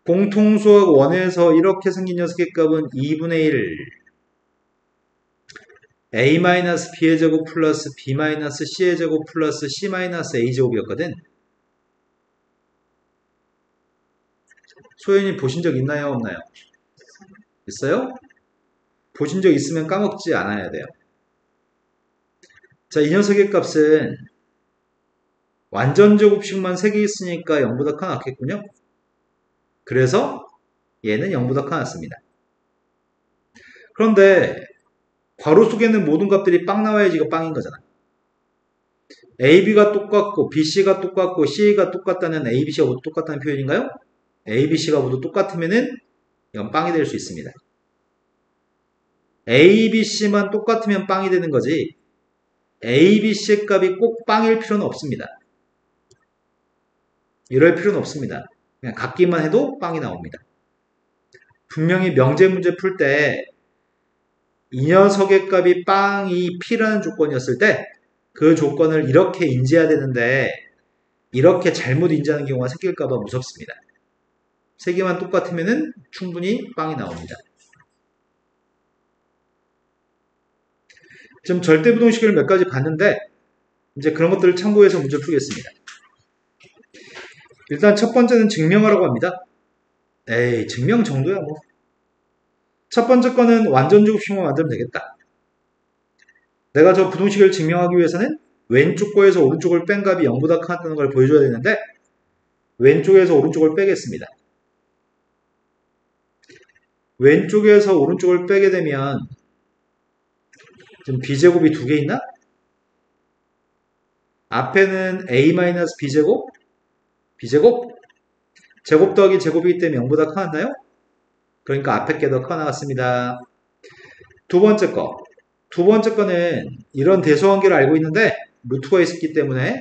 공통수학 원에서 이렇게 생긴 녀석의 값은 2분의 1 a-b의 제곱 플러스 b-c의 제곱 플러스 c-a 제곱이었거든. 소연이 보신 적 있나요? 없나요? 있어요? 보신 적 있으면 까먹지 않아야 돼요. 자, 이 녀석의 값은 완전 제곱식만 3개 있으니까 0보다 커 낫겠군요. 그래서 얘는 0보다 커 낫습니다. 그런데 괄호 속에 있는 모든 값들이 빵 나와야지 이거 빵인 거잖아. AB가 똑같고 BC가 똑같고 CA가 똑같다는 ABC가 모두 똑같다는 표현인가요? ABC가 모두 똑같으면은 이건 빵이 될 수 있습니다. ABC만 똑같으면 빵이 되는 거지 ABC의 값이 꼭 빵일 필요는 없습니다. 이럴 필요는 없습니다. 그냥 같기만 해도 빵이 나옵니다. 분명히 명제 문제 풀 때 이 녀석의 값이 빵이 P라는 조건이었을 때 그 조건을 이렇게 인지해야 되는데 이렇게 잘못 인지하는 경우가 생길까봐 무섭습니다. 세 개만 똑같으면 충분히 빵이 나옵니다. 지금 절대부동식을 몇 가지 봤는데 이제 그런 것들을 참고해서 문제를 풀겠습니다. 일단 첫 번째는 증명하라고 합니다. 에이, 증명 정도야 뭐. 첫 번째 거는 완전 제곱식만 만들면 되겠다. 내가 저 부동식을 증명하기 위해서는 왼쪽 거에서 오른쪽을 뺀 값이 0보다 크다는 걸 보여줘야 되는데 왼쪽에서 오른쪽을 빼겠습니다. 왼쪽에서 오른쪽을 빼게 되면 지금 b제곱이 2개 있나? 앞에는 a-b제곱? b제곱? 제곱 더하기 제곱이기 때문에 0보다 커 나왔나요? 그러니까 앞에 게 더 커 나왔습니다. 두 번째 거. 두 번째 거는 이런 대소관계를 알고 있는데 루트가 있었기 때문에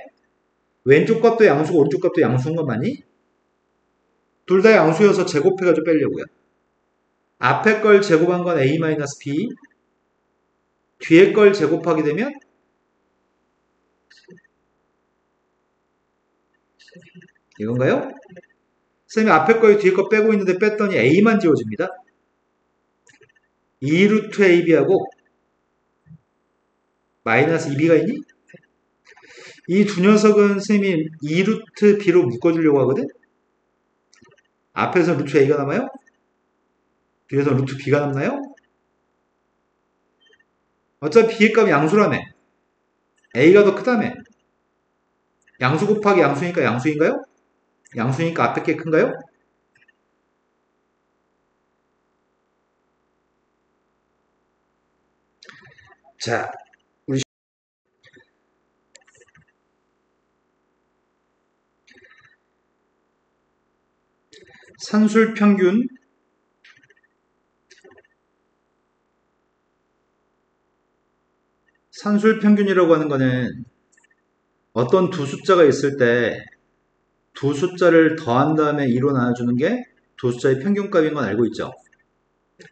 왼쪽 값도 양수고 오른쪽 값도 양수인 건 맞니? 둘 다 양수여서 제곱해가지고 빼려고요. 앞에 걸 제곱한 건 a-b 뒤에 걸 제곱하게 되면 이건가요? 선생님이 앞에 거에 뒤에 거 빼고 있는데 뺐더니 a만 지워집니다. 2루트 ab하고 마이너스 2b가 있니? 이 두 녀석은 선생님이 2루트 b로 묶어주려고 하거든? 앞에서 루트 a가 남아요? 뒤에서 루트 b가 남나요? 어차피 b의 값이 양수라며. a가 더 크다며. 양수 곱하기 양수니까 양수인가요? 양수니까 앞에 게 큰가요? 자, 우리 산술 평균 산술 평균이라고 하는 거는 어떤 두 숫자가 있을 때 두 숫자를 더한 다음에 2로 나눠주는 게 두 숫자의 평균값인 건 알고 있죠.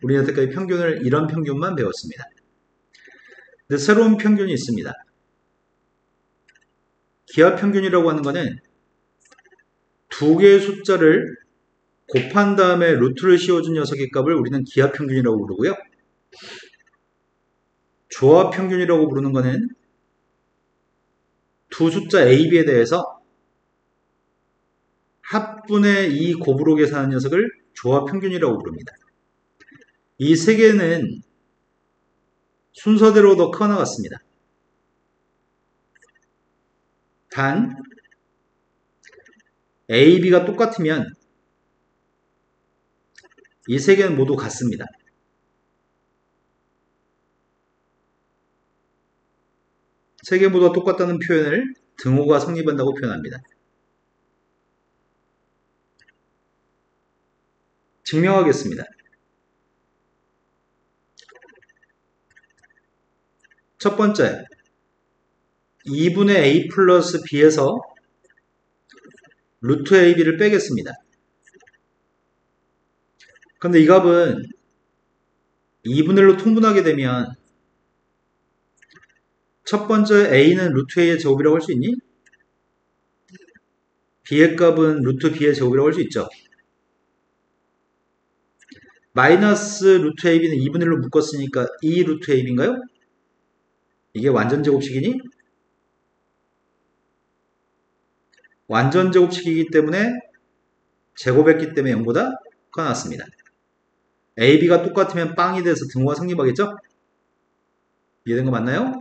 우리는 여태까지 평균을 이런 평균만 배웠습니다. 근데 새로운 평균이 있습니다. 기하평균이라고 하는 거는 두 개의 숫자를 곱한 다음에 루트를 씌워준 녀석의 값을 우리는 기하평균이라고 부르고요. 조합평균이라고 부르는 거는 두 숫자 A, B에 대해서 합분의 2 곱으로 계산한 녀석을 조합평균이라고 부릅니다. 이 세 개는 순서대로 더 커나갔습니다. 단 A, B가 똑같으면 이 세 개는 모두 같습니다. 세 개 모두 똑같다는 표현을 등호가 성립한다고 표현합니다. 증명하겠습니다. 첫 번째, 2분의 a 플러스 b에서 루트 ab를 빼겠습니다. 근데 이 값은 2분의 1로 통분하게 되면 첫 번째 a는 루트 a의 제곱이라고 할 수 있니? b의 값은 루트 b의 제곱이라고 할 수 있죠. 마이너스 루트 ab는 2분의 1로 묶었으니까 2 루트 ab인가요? 이게 완전 제곱식이니? 완전 제곱식이기 때문에 제곱했기 때문에 0보다 커 나왔습니다. ab가 똑같으면 빵이 돼서 등호가 성립하겠죠? 이해된 거 맞나요?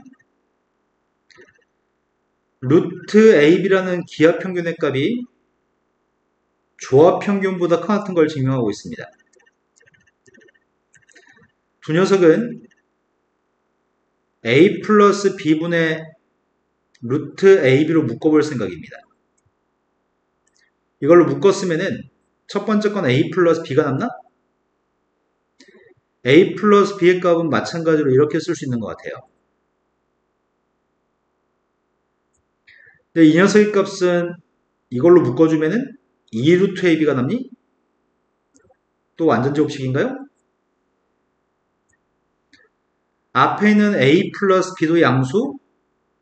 루트 ab라는 기하평균의 값이 조합평균보다 커 걸 증명하고 있습니다. 두 녀석은 a 플러스 b분의 루트 ab로 묶어볼 생각입니다. 이걸로 묶었으면은 첫 번째 건 a 플러스 b가 남나? a 플러스 b의 값은 마찬가지로 이렇게 쓸 수 있는 것 같아요. 근데 이 녀석의 값은 이걸로 묶어주면은 2 루트 ab가 남니? 또 완전 제곱식인가요? 앞에 있는 a 플러스 b도 양수,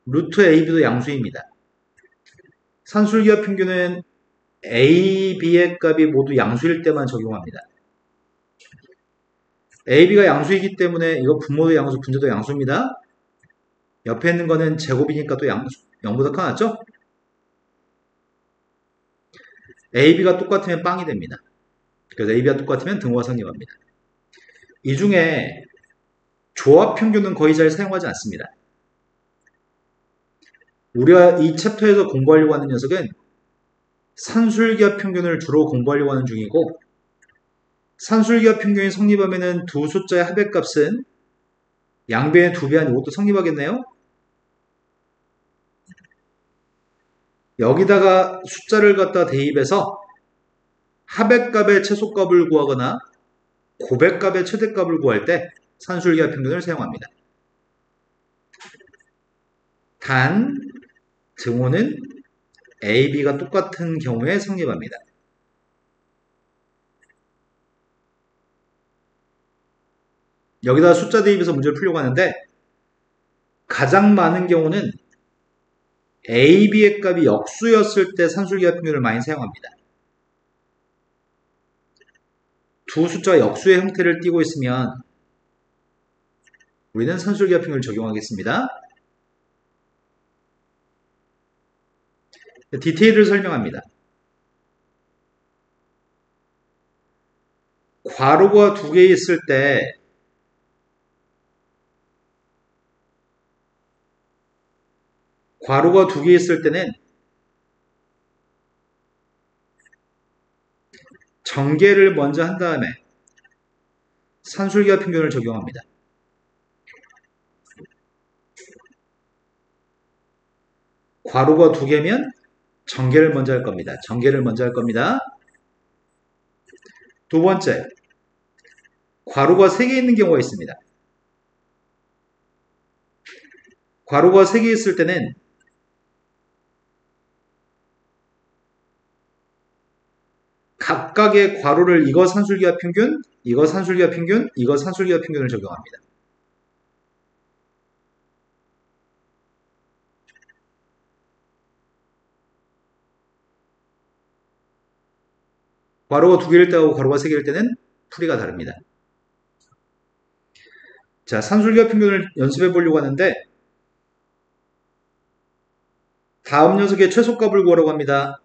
루트 ab도 양수입니다. 산술기하 평균은 a, b의 값이 모두 양수일 때만 적용합니다. a, b가 양수이기 때문에 이거 분모도 양수, 분자도 양수입니다. 옆에 있는 거는 제곱이니까 또 양수, 0보다 커 낫죠? a, b가 똑같으면 빵이 됩니다. 그래서 a, b가 똑같으면 등호가 성립합니다. 이 중에 조합 평균은 거의 잘 사용하지 않습니다. 우리가 이 챕터에서 공부하려고 하는 녀석은 산술기하 평균을 주로 공부하려고 하는 중이고, 산술기하 평균이 성립하면은 두 숫자의 합의값은 양변의 2배 아니고 이것도 성립하겠네요? 여기다가 숫자를 갖다 대입해서 합의값의 최소값을 구하거나 고백값의 최대값을 구할 때 산술기하 평균을 사용합니다. 단 등호는 a, b가 똑같은 경우에 성립합니다. 여기다 숫자 대입해서 문제를 풀려고 하는데 가장 많은 경우는 a, b의 값이 역수였을 때 산술기하 평균을 많이 사용합니다. 두 숫자가 역수의 형태를 띠고 있으면 우리는 산술기하 평균을 적용하겠습니다. 디테일을 설명합니다. 괄호가 2개 있을 때 괄호가 2개 있을 때는 전개를 먼저 한 다음에 산술기하 평균을 적용합니다. 괄호가 2개면 전개를 먼저 할 겁니다. 전개를 먼저 할 겁니다. 두 번째, 괄호가 3개 있는 경우가 있습니다. 괄호가 3개 있을 때는 각각의 괄호를 이거 산술기하 평균, 이거 산술기하 평균, 이거 산술기하 평균을 적용합니다. 괄호가 2개일 때하고 괄호가 3개일 때는 풀이가 다릅니다. 자, 산술기하 평균을 연습해 보려고 하는데 다음 녀석의 최소값을 구하라고 합니다.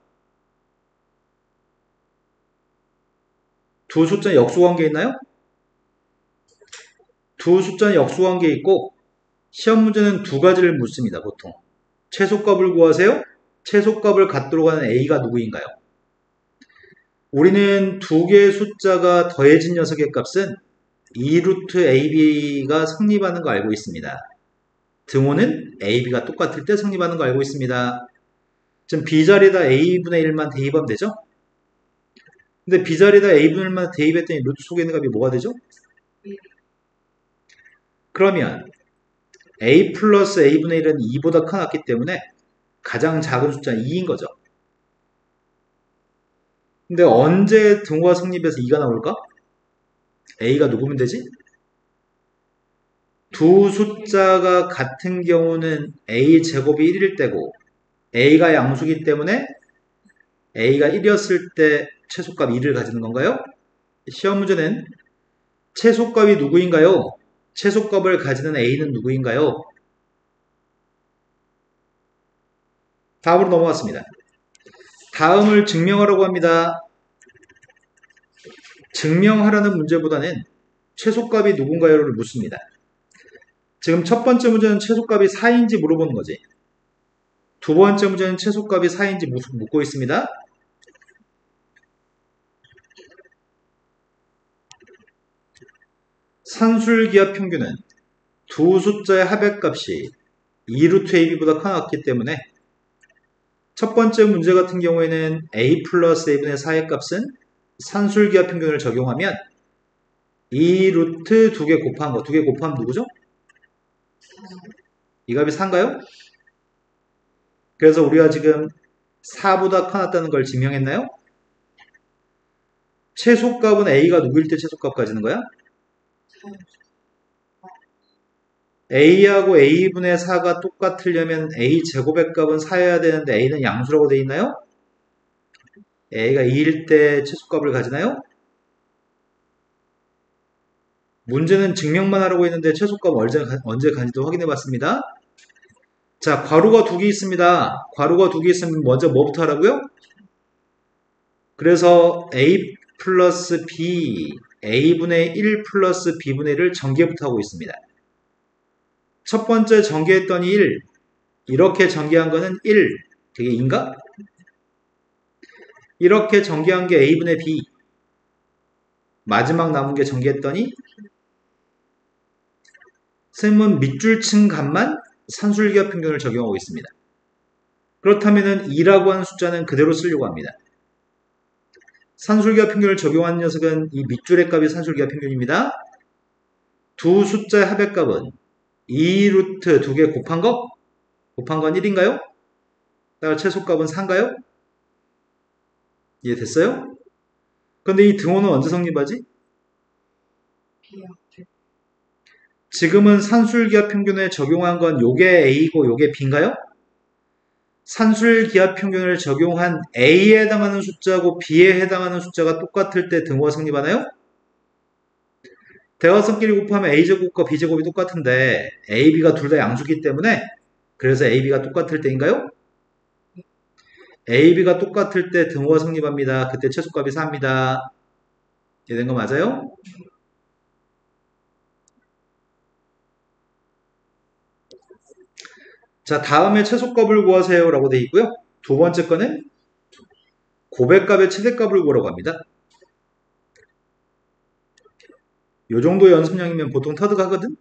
두 숫자는 역수관계 있나요? 두 숫자는 역수관계 있고 시험 문제는 두 가지를 묻습니다. 보통 최소값을 구하세요. 최소값을 갖도록 하는 a가 누구인가요? 우리는 두 개의 숫자가 더해진 녀석의 값은 2루트 ab가 성립하는 거 알고 있습니다. 등호는 ab가 똑같을 때 성립하는 거 알고 있습니다. 지금 b자리에다 a분의 1만 대입하면 되죠? 근데 b자리에다 a분의 1만 대입했더니 루트 속에 있는 값이 뭐가 되죠? 그러면 a 플러스 a분의 1은 2보다 커났기 때문에 가장 작은 숫자는 2인 거죠. 근데 언제 등호가 성립해서 2가 나올까? a가 누구면 되지? 두 숫자가 같은 경우는 a 제곱이 1일 때고 a가 양수기 때문에 a가 1이었을 때 최소값 2를 가지는 건가요? 시험 문제는 최소값이 누구인가요? 최소값을 가지는 a는 누구인가요? 다음으로 넘어갔습니다. 다음을 증명하라고 합니다. 증명하라는 문제보다는 최소값이 누군가요를 묻습니다. 지금 첫 번째 문제는 최소값이 4인지 물어보는 거지. 두 번째 문제는 최소값이 4인지 묻고 있습니다. 산술기하 평균은 두 숫자의 합의값이 2루트 ab보다 커났기 때문에 첫 번째 문제 같은 경우에는 a 플러스 a분의 4의 값은 산술기하 평균을 적용하면 2루트 2개 곱한 거, 2개 곱하면 누구죠? 이 값이 4인가요? 그래서 우리가 지금 4보다 커났다는 걸 증명했나요? 최소값은 a가 누구일 때 최소값 가지는 거야? a하고 a분의 4가 똑같으려면 a 제곱의 값은 4여야 되는데 a는 양수라고 되어 있나요? a가 2일 때 최소값을 가지나요? 문제는 증명만 하라고 했는데 최소값 언제 가지도 확인해 봤습니다. 자, 괄호가 두 개 있습니다. 괄호가 두 개 있으면 먼저 뭐부터 하라고요? 그래서 a 플러스 b, a분의 1 플러스 b분의 1을 전개부터 하고 있습니다. 첫 번째 전개했더니 1, 이렇게 전개한 거는 1, 되게 2인가? 이렇게 전개한 게 a분의 b, 마지막 남은 게 전개했더니 쌤은 밑줄친 값만 산술기하 평균을 적용하고 있습니다. 그렇다면 2라고 하는 숫자는 그대로 쓰려고 합니다. 산술기하 평균을 적용한 녀석은 이 밑줄의 값이 산술기하 평균입니다. 두 숫자의 합의값은 2루트 2개 곱한 건 1인가요? 따라 최소값은 4인가요? 이해됐어요? 근데 이 등호는 언제 성립하지? 지금은 산술기하 평균에 적용한 건 요게 A고 요게 B인가요? 산술기하 평균을 적용한 A에 해당하는 숫자고 B에 해당하는 숫자가 똑같을 때 등호가 성립하나요? 대각선끼리 곱하면 A제곱과 B제곱이 똑같은데 A, B가 둘 다 양수기 때문에 그래서 A, B가 똑같을 때인가요? A, B가 똑같을 때 등호가 성립합니다. 그때 최소값이 4입니다. 이해된 거 맞아요? 자, 다음에 최소값을 구하세요 라고 되어 있고요. 두 번째 거는 고백값의 최대값을 구하라고 합니다. 요 정도 연습량이면 보통 터득하거든?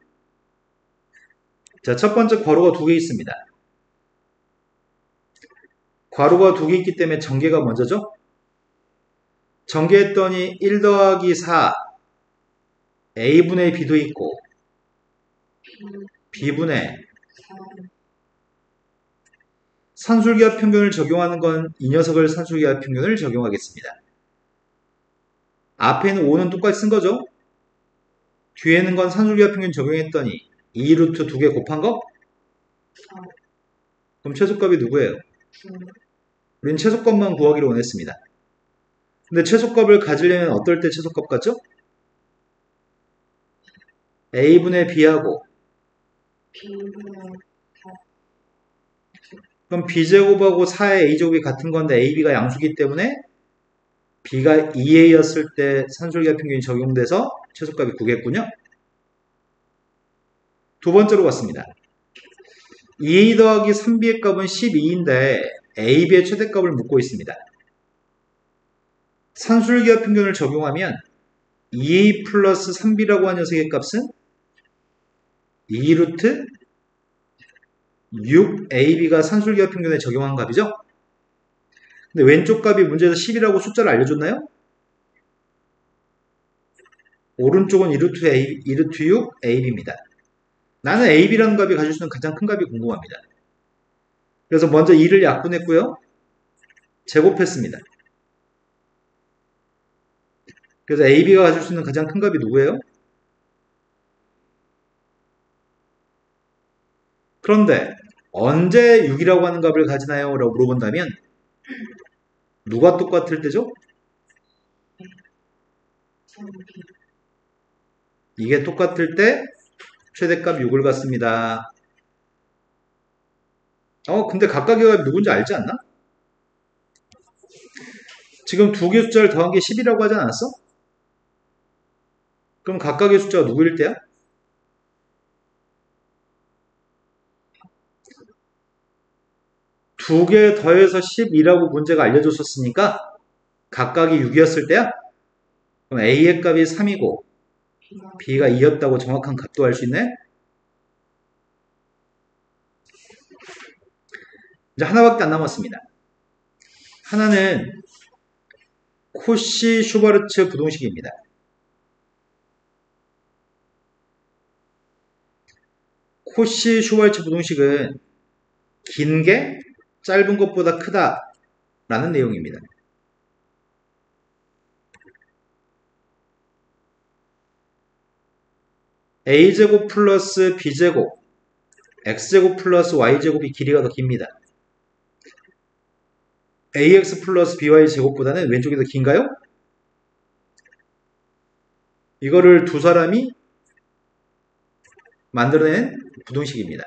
자, 첫 번째 괄호가 두 개 있습니다. 괄호가 두 개 있기 때문에 전개가 먼저죠? 전개했더니 1 더하기 4 A분의 B도 있고 B분의 산술기하 평균을 적용하는 건 이 녀석을 산술기하 평균을 적용하겠습니다. 앞에는 5는 똑같이 쓴 거죠? 뒤에는 건 산술기하 평균 적용했더니 2루트 2개 곱한 거? 그럼 최소값이 누구예요? 우리는 최소값만 구하기로 원했습니다. 근데 최소값을 가지려면 어떨 때 최소값 같죠? A분의 B하고 그럼 B제곱하고 4의 A제곱이 같은 건데 AB가 양수기 때문에 B가 2A였을 때 산술기하 평균이 적용돼서 최소값이 9겠군요. 두 번째로 갔습니다. 2A 더하기 3B의 값은 12인데 AB의 최대값을 묻고 있습니다. 산술기하 평균을 적용하면 2A 플러스 3B라고 하는 녀석의 값은 2루트 6AB가 산술기하 평균에 적용한 값이죠? 근데 왼쪽 값이 문제에서 10이라고 숫자를 알려줬나요? 오른쪽은 2루트 6 AB입니다. 나는 AB라는 값이 가질 수 있는 가장 큰 값이 궁금합니다. 그래서 먼저 2를 약분했고요. 제곱했습니다. 그래서 AB가 가질 수 있는 가장 큰 값이 누구예요? 그런데 언제 6이라고 하는 값을 가지나요? 라고 물어본다면 누가 똑같을 때죠? 저는 B. 이게 똑같을 때 최대값 6을 갖습니다. 근데 각각의 값이 누군지 알지 않나? 지금 두 개 숫자를 더한 게 10이라고 하지 않았어? 그럼 각각의 숫자가 누구일 때야? 두 개 더해서 10이라고 문제가 알려줬었으니까 각각이 6이었을 때야? 그럼 A의 값이 3이고 B가 B가 2였다고 정확한 값도 알 수 있네? 이제 하나밖에 안 남았습니다. 하나는 코시 슈바르츠 부동식입니다. 코시 슈바르츠 부동식은 긴 게 짧은 것보다 크다라는 내용입니다. a제곱 플러스 b제곱 x제곱 플러스 y제곱이 길이가 더 깁니다. ax 플러스 by 제곱보다는 왼쪽이 더 긴가요? 이거를 두 사람이 만들어낸 부동식입니다.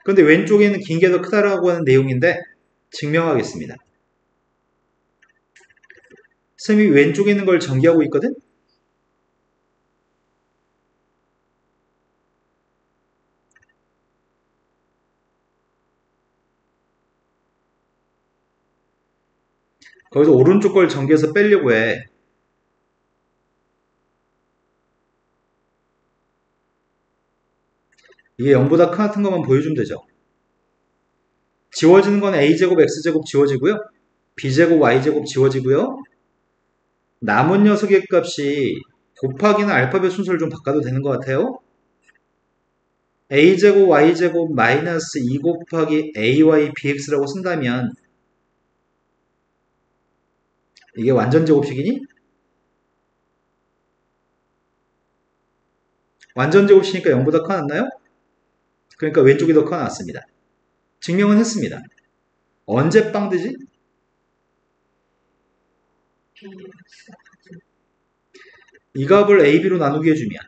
그런데 왼쪽에는 긴 게 더 크다라고 하는 내용인데 증명하겠습니다. 쌤이 왼쪽에 있는 걸 전개하고 있거든? 거기서 오른쪽 걸 전개해서 빼려고 해. 이게 0보다 큰 것만 보여주면 되죠. 지워지는 건 a제곱 x제곱 지워지고요. b제곱 y제곱 지워지고요. 남은 녀석의 값이 곱하기는 알파벳 순서를 좀 바꿔도 되는 것 같아요. a제곱 y제곱 마이너스 2 곱하기 ay bx라고 쓴다면 이게 완전 제곱식이니? 완전 제곱식이니까 0보다 커 놨나요? 그러니까 왼쪽이 더 커 놨습니다. 증명은 했습니다. 언제 빵 되지? B, X가 같은 이 값을 a, b로 나누게 해주면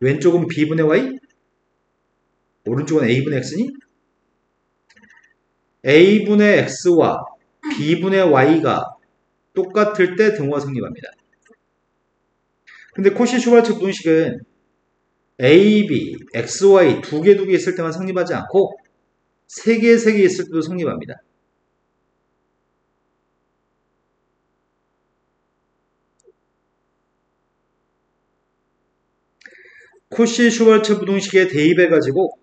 왼쪽은 b분의 y, 오른쪽은 a분의 x니? a분의 x와 b분의 y가 똑같을 때 등호가 성립합니다. 근데 코시-슈발츠 부동식은 a, b, x, y 두 개 있을 때만 성립하지 않고 세 개 있을 때도 성립합니다. 코시-슈발츠 부동식에 대입해가지고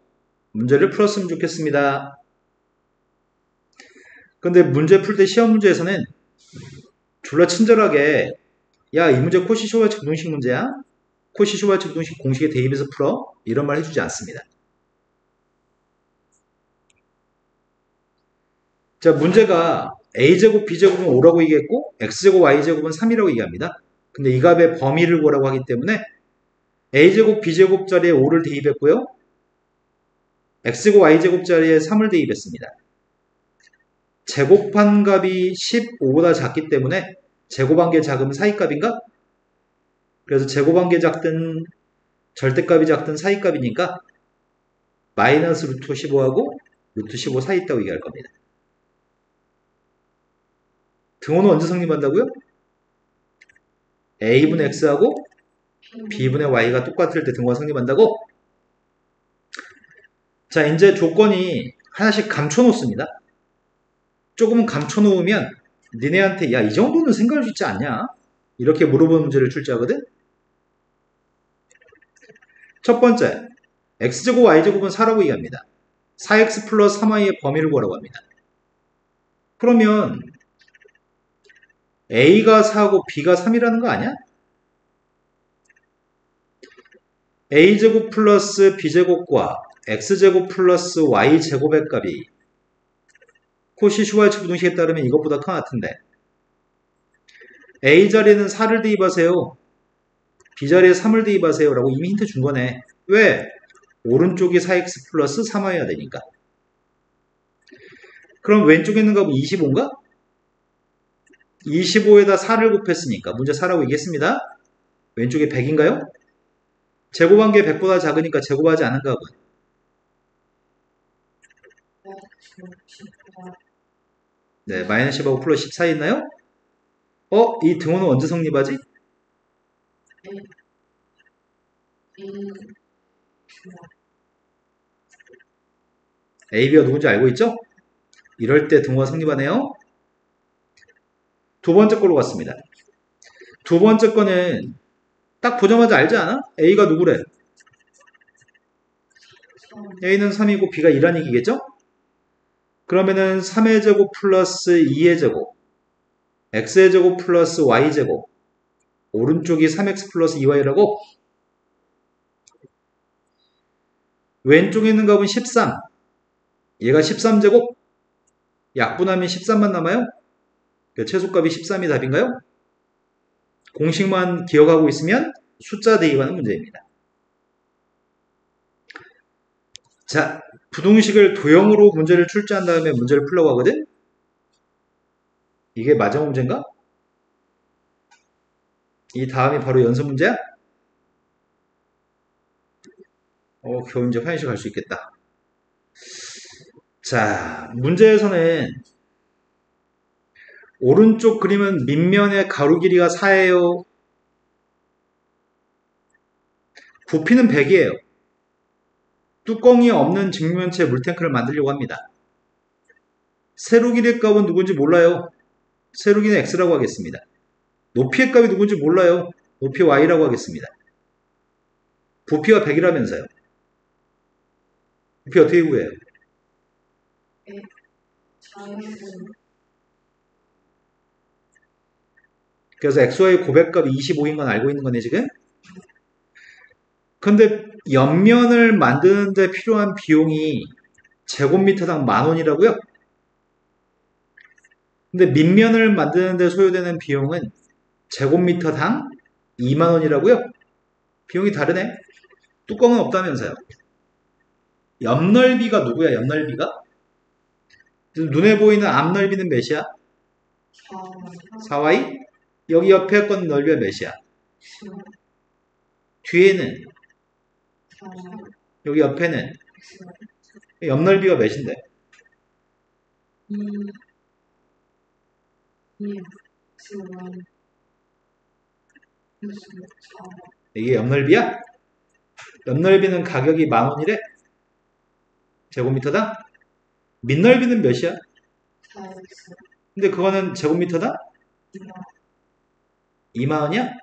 문제를 풀었으면 좋겠습니다. 근데 문제 풀 때 시험 문제에서는 졸라 친절하게 야, 이 문제 코시-슈발츠 부동식 문제야? 코시-슈발츠 부동식 공식에 대입해서 풀어? 이런 말 해주지 않습니다. 자, 문제가 a제곱 b제곱은 5라고 얘기했고 x제곱 y제곱은 3이라고 얘기합니다. 근데 이 값의 범위를 구하라고 하기 때문에 a제곱 b제곱 자리에 5를 대입했고요. x제곱 y제곱 자리에 3을 대입했습니다. 제곱한 값이 15보다 작기 때문에 제곱한 게 작으면 사이값인가? 그래서 제곱한 게 작든 절대값이 작든 사이값이니까 마이너스 루트 15하고 루트 15 사이 있다고 얘기할 겁니다. 등호는 언제 성립한다고요? a분의 x하고 b분의 y가 똑같을 때 등호가 성립한다고? 자, 이제 조건이 하나씩 감춰놓습니다. 조금 감춰놓으면 니네한테 야, 이 정도는 생각할 수 있지 않냐? 이렇게 물어보는 문제를 출제하거든? 첫 번째, x제곱 y제곱은 4라고 얘기합니다. 4x 플러스 3y의 범위를 구하라고 합니다. 그러면 a가 4고 b가 3이라는 거 아니야? a제곱 플러스 b제곱과 x제곱 플러스 y제곱의 값이 코시-슈발츠 부동식에 따르면 이것보다 큰 것 같은데 a 자리에는 4를 대입하세요. b 자리에 3을 대입하세요. 라고 이미 힌트 준 거네. 왜? 오른쪽이 4x 플러스 3y가 되니까. 그럼 왼쪽에 있는 값은 25인가? 25에다 4를 곱했으니까 문제 4라고 얘기했습니다. 왼쪽에 100인가요? 제곱한 게 100보다 작으니까 제곱하지 않은 값은 네, 마이너스 10하고 플러스 10 사이 있나요? 이 등호는 언제 성립하지? A, B가 누군지 알고 있죠? 이럴 때 등호가 성립하네요. 두 번째 걸로 갔습니다. 두 번째 거는 딱 보자마자 알지 않아? A가 누구래? A는 3이고 B가 2란 얘기겠죠? 그러면은 3의 제곱 플러스 2의 제곱 x의 제곱 플러스 y 제곱 오른쪽이 3x 플러스 2y라고 왼쪽에 있는 값은 13 얘가 13제곱 약분하면 13만 남아요? 최소값이 13이 답인가요? 공식만 기억하고 있으면 숫자 대입하는 문제입니다. 자, 부등식을 도형으로 문제를 출제한 다음에 문제를 풀려고 하거든? 이게 마지막 문제인가? 이 다음이 바로 연습 문제야? 겨우 이제 화장실 갈 수 있겠다. 자, 문제에서는 오른쪽 그림은 밑면의 가로 길이가 4예요. 부피는 100이에요. 뚜껑이 없는 직면체 물탱크를 만들려고 합니다. 세로 길이의 값은 누군지 몰라요. 세로 길이는 x라고 하겠습니다. 높이의 값이 누군지 몰라요. 높이 y라고 하겠습니다. 부피가 100이라면서요. 부피 어떻게 구해요? 그래서 xy 고백값이 25인 건 알고 있는 거네 지금? 근데 옆면을 만드는데 필요한 비용이 제곱미터당 10,000원이라고요? 근데 밑면을 만드는데 소요되는 비용은 제곱미터당 20,000원이라고요? 비용이 다르네. 뚜껑은 없다면서요. 옆넓이가 누구야? 옆넓이가? 눈에 보이는 앞넓이는 몇이야? 4y? 여기 옆에 건 넓이가 몇이야? 뒤에는? 여기 옆에는? 옆넓이가 몇인데? 이게 옆넓이야? 옆넓이는 가격이 10,000원이래? 제곱미터당? 밑넓이는 몇이야? 근데 그거는 제곱미터당? 20,000원이야?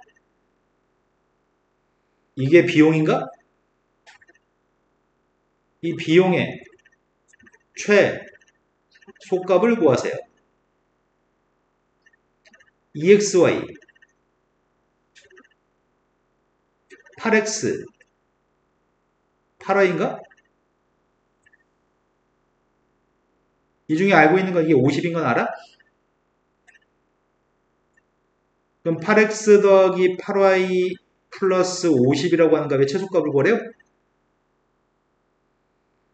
이게 비용인가? 이 비용의 최소값을 구하세요. EXY 8X 8Y인가? 이 중에 알고 있는 건 이게 50인 건 알아? 그럼 8X 더하기 8Y 플러스 50이라고 하는 값의 최소값을 구하래요?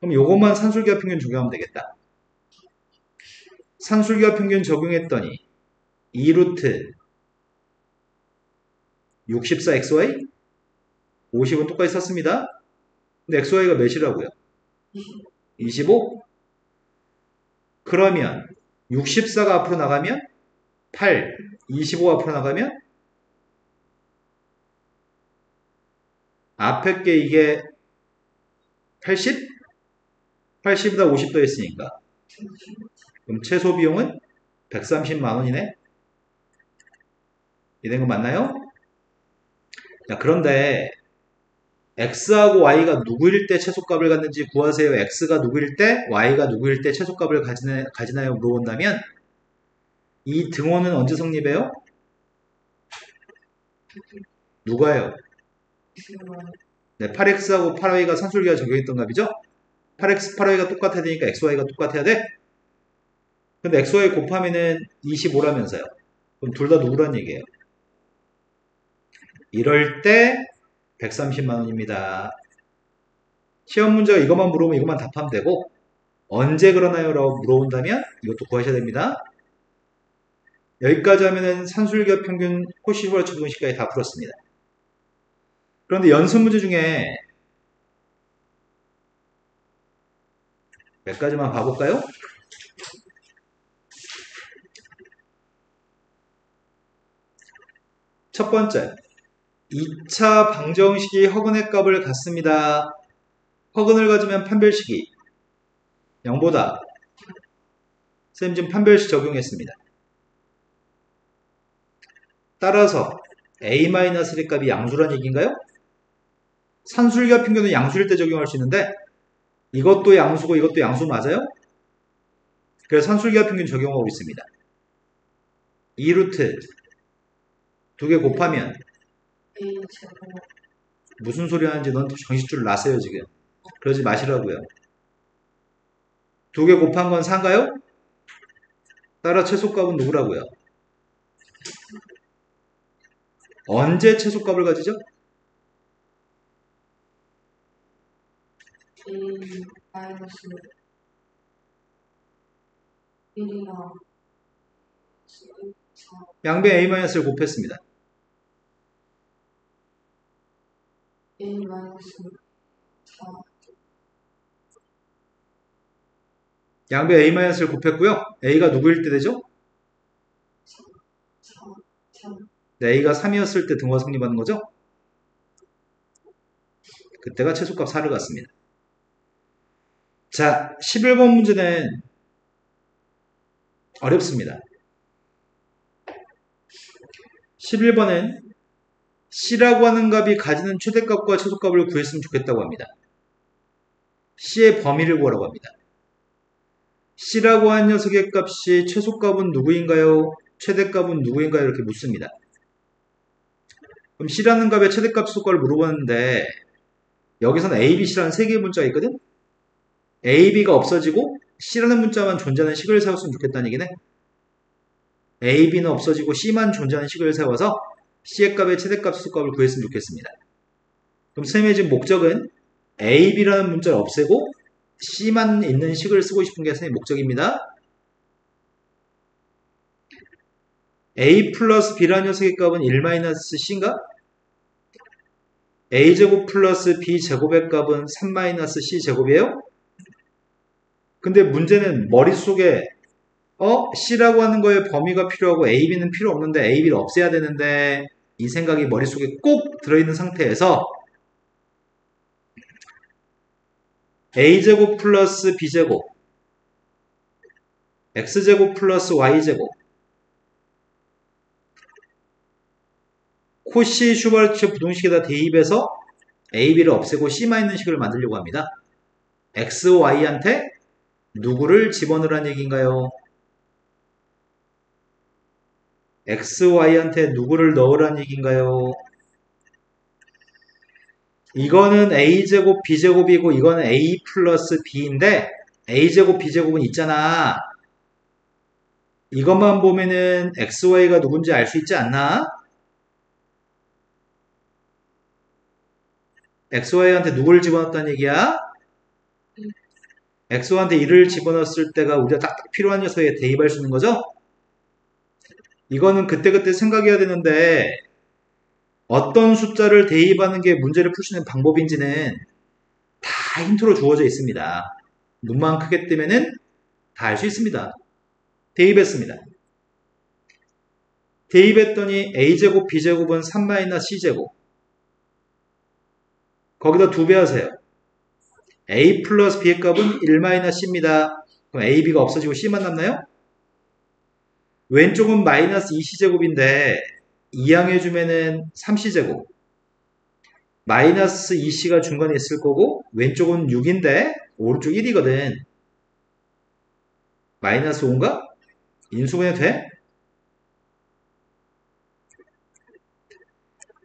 그럼 요것만 산술기하 평균 적용하면 되겠다. 산술기하 평균 적용했더니 2루트 64xy 50은 똑같이 썼습니다. 근데 xy가 몇이라고요? 25? 그러면 64가 앞으로 나가면 8, 25 앞으로 나가면 앞에 게 이게 80? 80보다 50 더했으니까 그럼 최소 비용은 130만 원이네. 이된 거 맞나요? 자, 그런데 x하고 y가 누구일 때 최소값을 갖는지 구하세요. x가 누구일 때 y가 누구일 때 최소값을 가지나요? 물어본다면 이 등호는 언제 성립해요? 누가요? 네, 8x하고 8y가 산술기하 적용했던 값이죠? 8x, 8y가 똑같아야 되니까 xy가 똑같아야 돼? 근데 xy 곱하면은 25라면서요. 그럼 둘 다 누구란 얘기예요? 이럴 때 130만 원입니다. 시험 문제가 이것만 물어보면 이것만 답하면 되고 언제 그러나요? 라고 물어본다면 이것도 구하셔야 됩니다. 여기까지 하면은 산술기하 평균 코시브라치 부등식까지 다 풀었습니다. 그런데 연습 문제 중에 몇 가지만 봐볼까요? 첫 번째, 2차 방정식이 허근의 값을 갖습니다. 허근을 가지면 판별식이 0보다 쌤 지금 판별식 적용했습니다. 따라서 a-의 값이 양수란 얘기인가요? 산술기하 평균은 양수일 때 적용할 수 있는데 이것도 양수고 이것도 양수 맞아요? 그래서 산술기하 평균 적용하고 있습니다. 2루트 두 개 곱하면 A 제곱 무슨 소리 하는지 넌 정신줄 나세요 지금. 그러지 마시라고요. 두 개 곱한 건 4인가요? 따라 최소값은 누구라고요? 언제 최소값을 가지죠? A 마이너스 1이랑 4 양변 a-를 곱했습니다. A 마이너스 4 양변 a-를 곱했고요. a가 누구일 때 되죠? 3 네, a가 3이었을 때 등호가 성립하는 거죠? 그때가 최소값 4를 갖습니다. 자, 11번 문제는 어렵습니다. 11번은 C라고 하는 값이 가지는 최대값과 최소값을 구했으면 좋겠다고 합니다. C의 범위를 구하라고 합니다. C라고 한 녀석의 값이 최소값은 누구인가요? 최대값은 누구인가요? 이렇게 묻습니다. 그럼 C라는 값의 최대값, 최소값을 물어보는데 여기서는 A, B, C라는 세 개의 문자가 있거든? A, B가 없어지고 C라는 문자만 존재하는 식을 세웠으면 좋겠다는 얘기네. A, B는 없어지고 C만 존재하는 식을 세워서 C의 값의 최대값, 최소값을 구했으면 좋겠습니다. 그럼 쌤의 지금 목적은 A, B라는 문자를 없애고 C만 있는 식을 쓰고 싶은 게 쌤의 목적입니다. A 플러스 B라는 녀석의 값은 1-C인가? A제곱 플러스 B제곱의 값은 3-C제곱이에요? 근데 문제는 머릿속에 C라고 하는 거에 범위가 필요하고 A, B는 필요 없는데 A, B를 없애야 되는데 이 생각이 머릿속에 꼭 들어있는 상태에서 A제곱 플러스 B제곱 X제곱 플러스 Y제곱 코시 슈바르츠 부등식에다 대입해서 A, B를 없애고 C만 있는 식을 만들려고 합니다. X, Y한테 누구를 집어넣으란 얘기인가요? X, Y한테 누구를 넣으란 얘기인가요? 이거는 A제곱 B제곱이고 이거는 A 플러스 B인데 A제곱 B제곱은 있잖아. 이것만 보면은 XY가 누군지 알 수 있지 않나? XY한테 누구를 집어넣었다는 얘기야? XY한테 1을 집어넣었을 때가 우리가 딱 필요한 녀석에 대입할 수 있는 거죠? 이거는 그때그때 생각해야 되는데 어떤 숫자를 대입하는 게 문제를 풀 수 있는 방법인지는 다 힌트로 주어져 있습니다. 눈만 크게 뜨면은 다 알 수 있습니다. 대입했습니다. 대입했더니 A제곱 B제곱은 3-C제곱 거기다 2배 하세요. A 플러스 B의 값은 1-C입니다. 그럼 A, B가 없어지고 C만 남나요? 왼쪽은 마이너스 2C제곱인데 2항해주면은 3C제곱 마이너스 2C가 중간에 있을 거고 왼쪽은 6인데 오른쪽 1이거든. 마이너스 5인가? 인수분해 돼?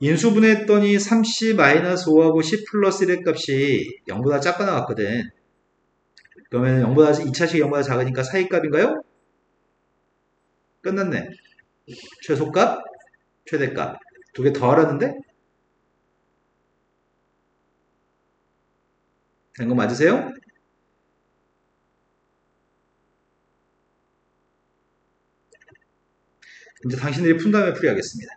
인수분해했더니 3C-5하고 C 플러스 1의 값이 0보다 작게 나왔거든. 그러면 0보다 2차식 0보다 작으니까 사이값인가요? 끝났네. 최소값, 최대값. 두 개 더 알았는데? 된 거 맞으세요? 이제 당신들이 푼 다음에 풀이하겠습니다.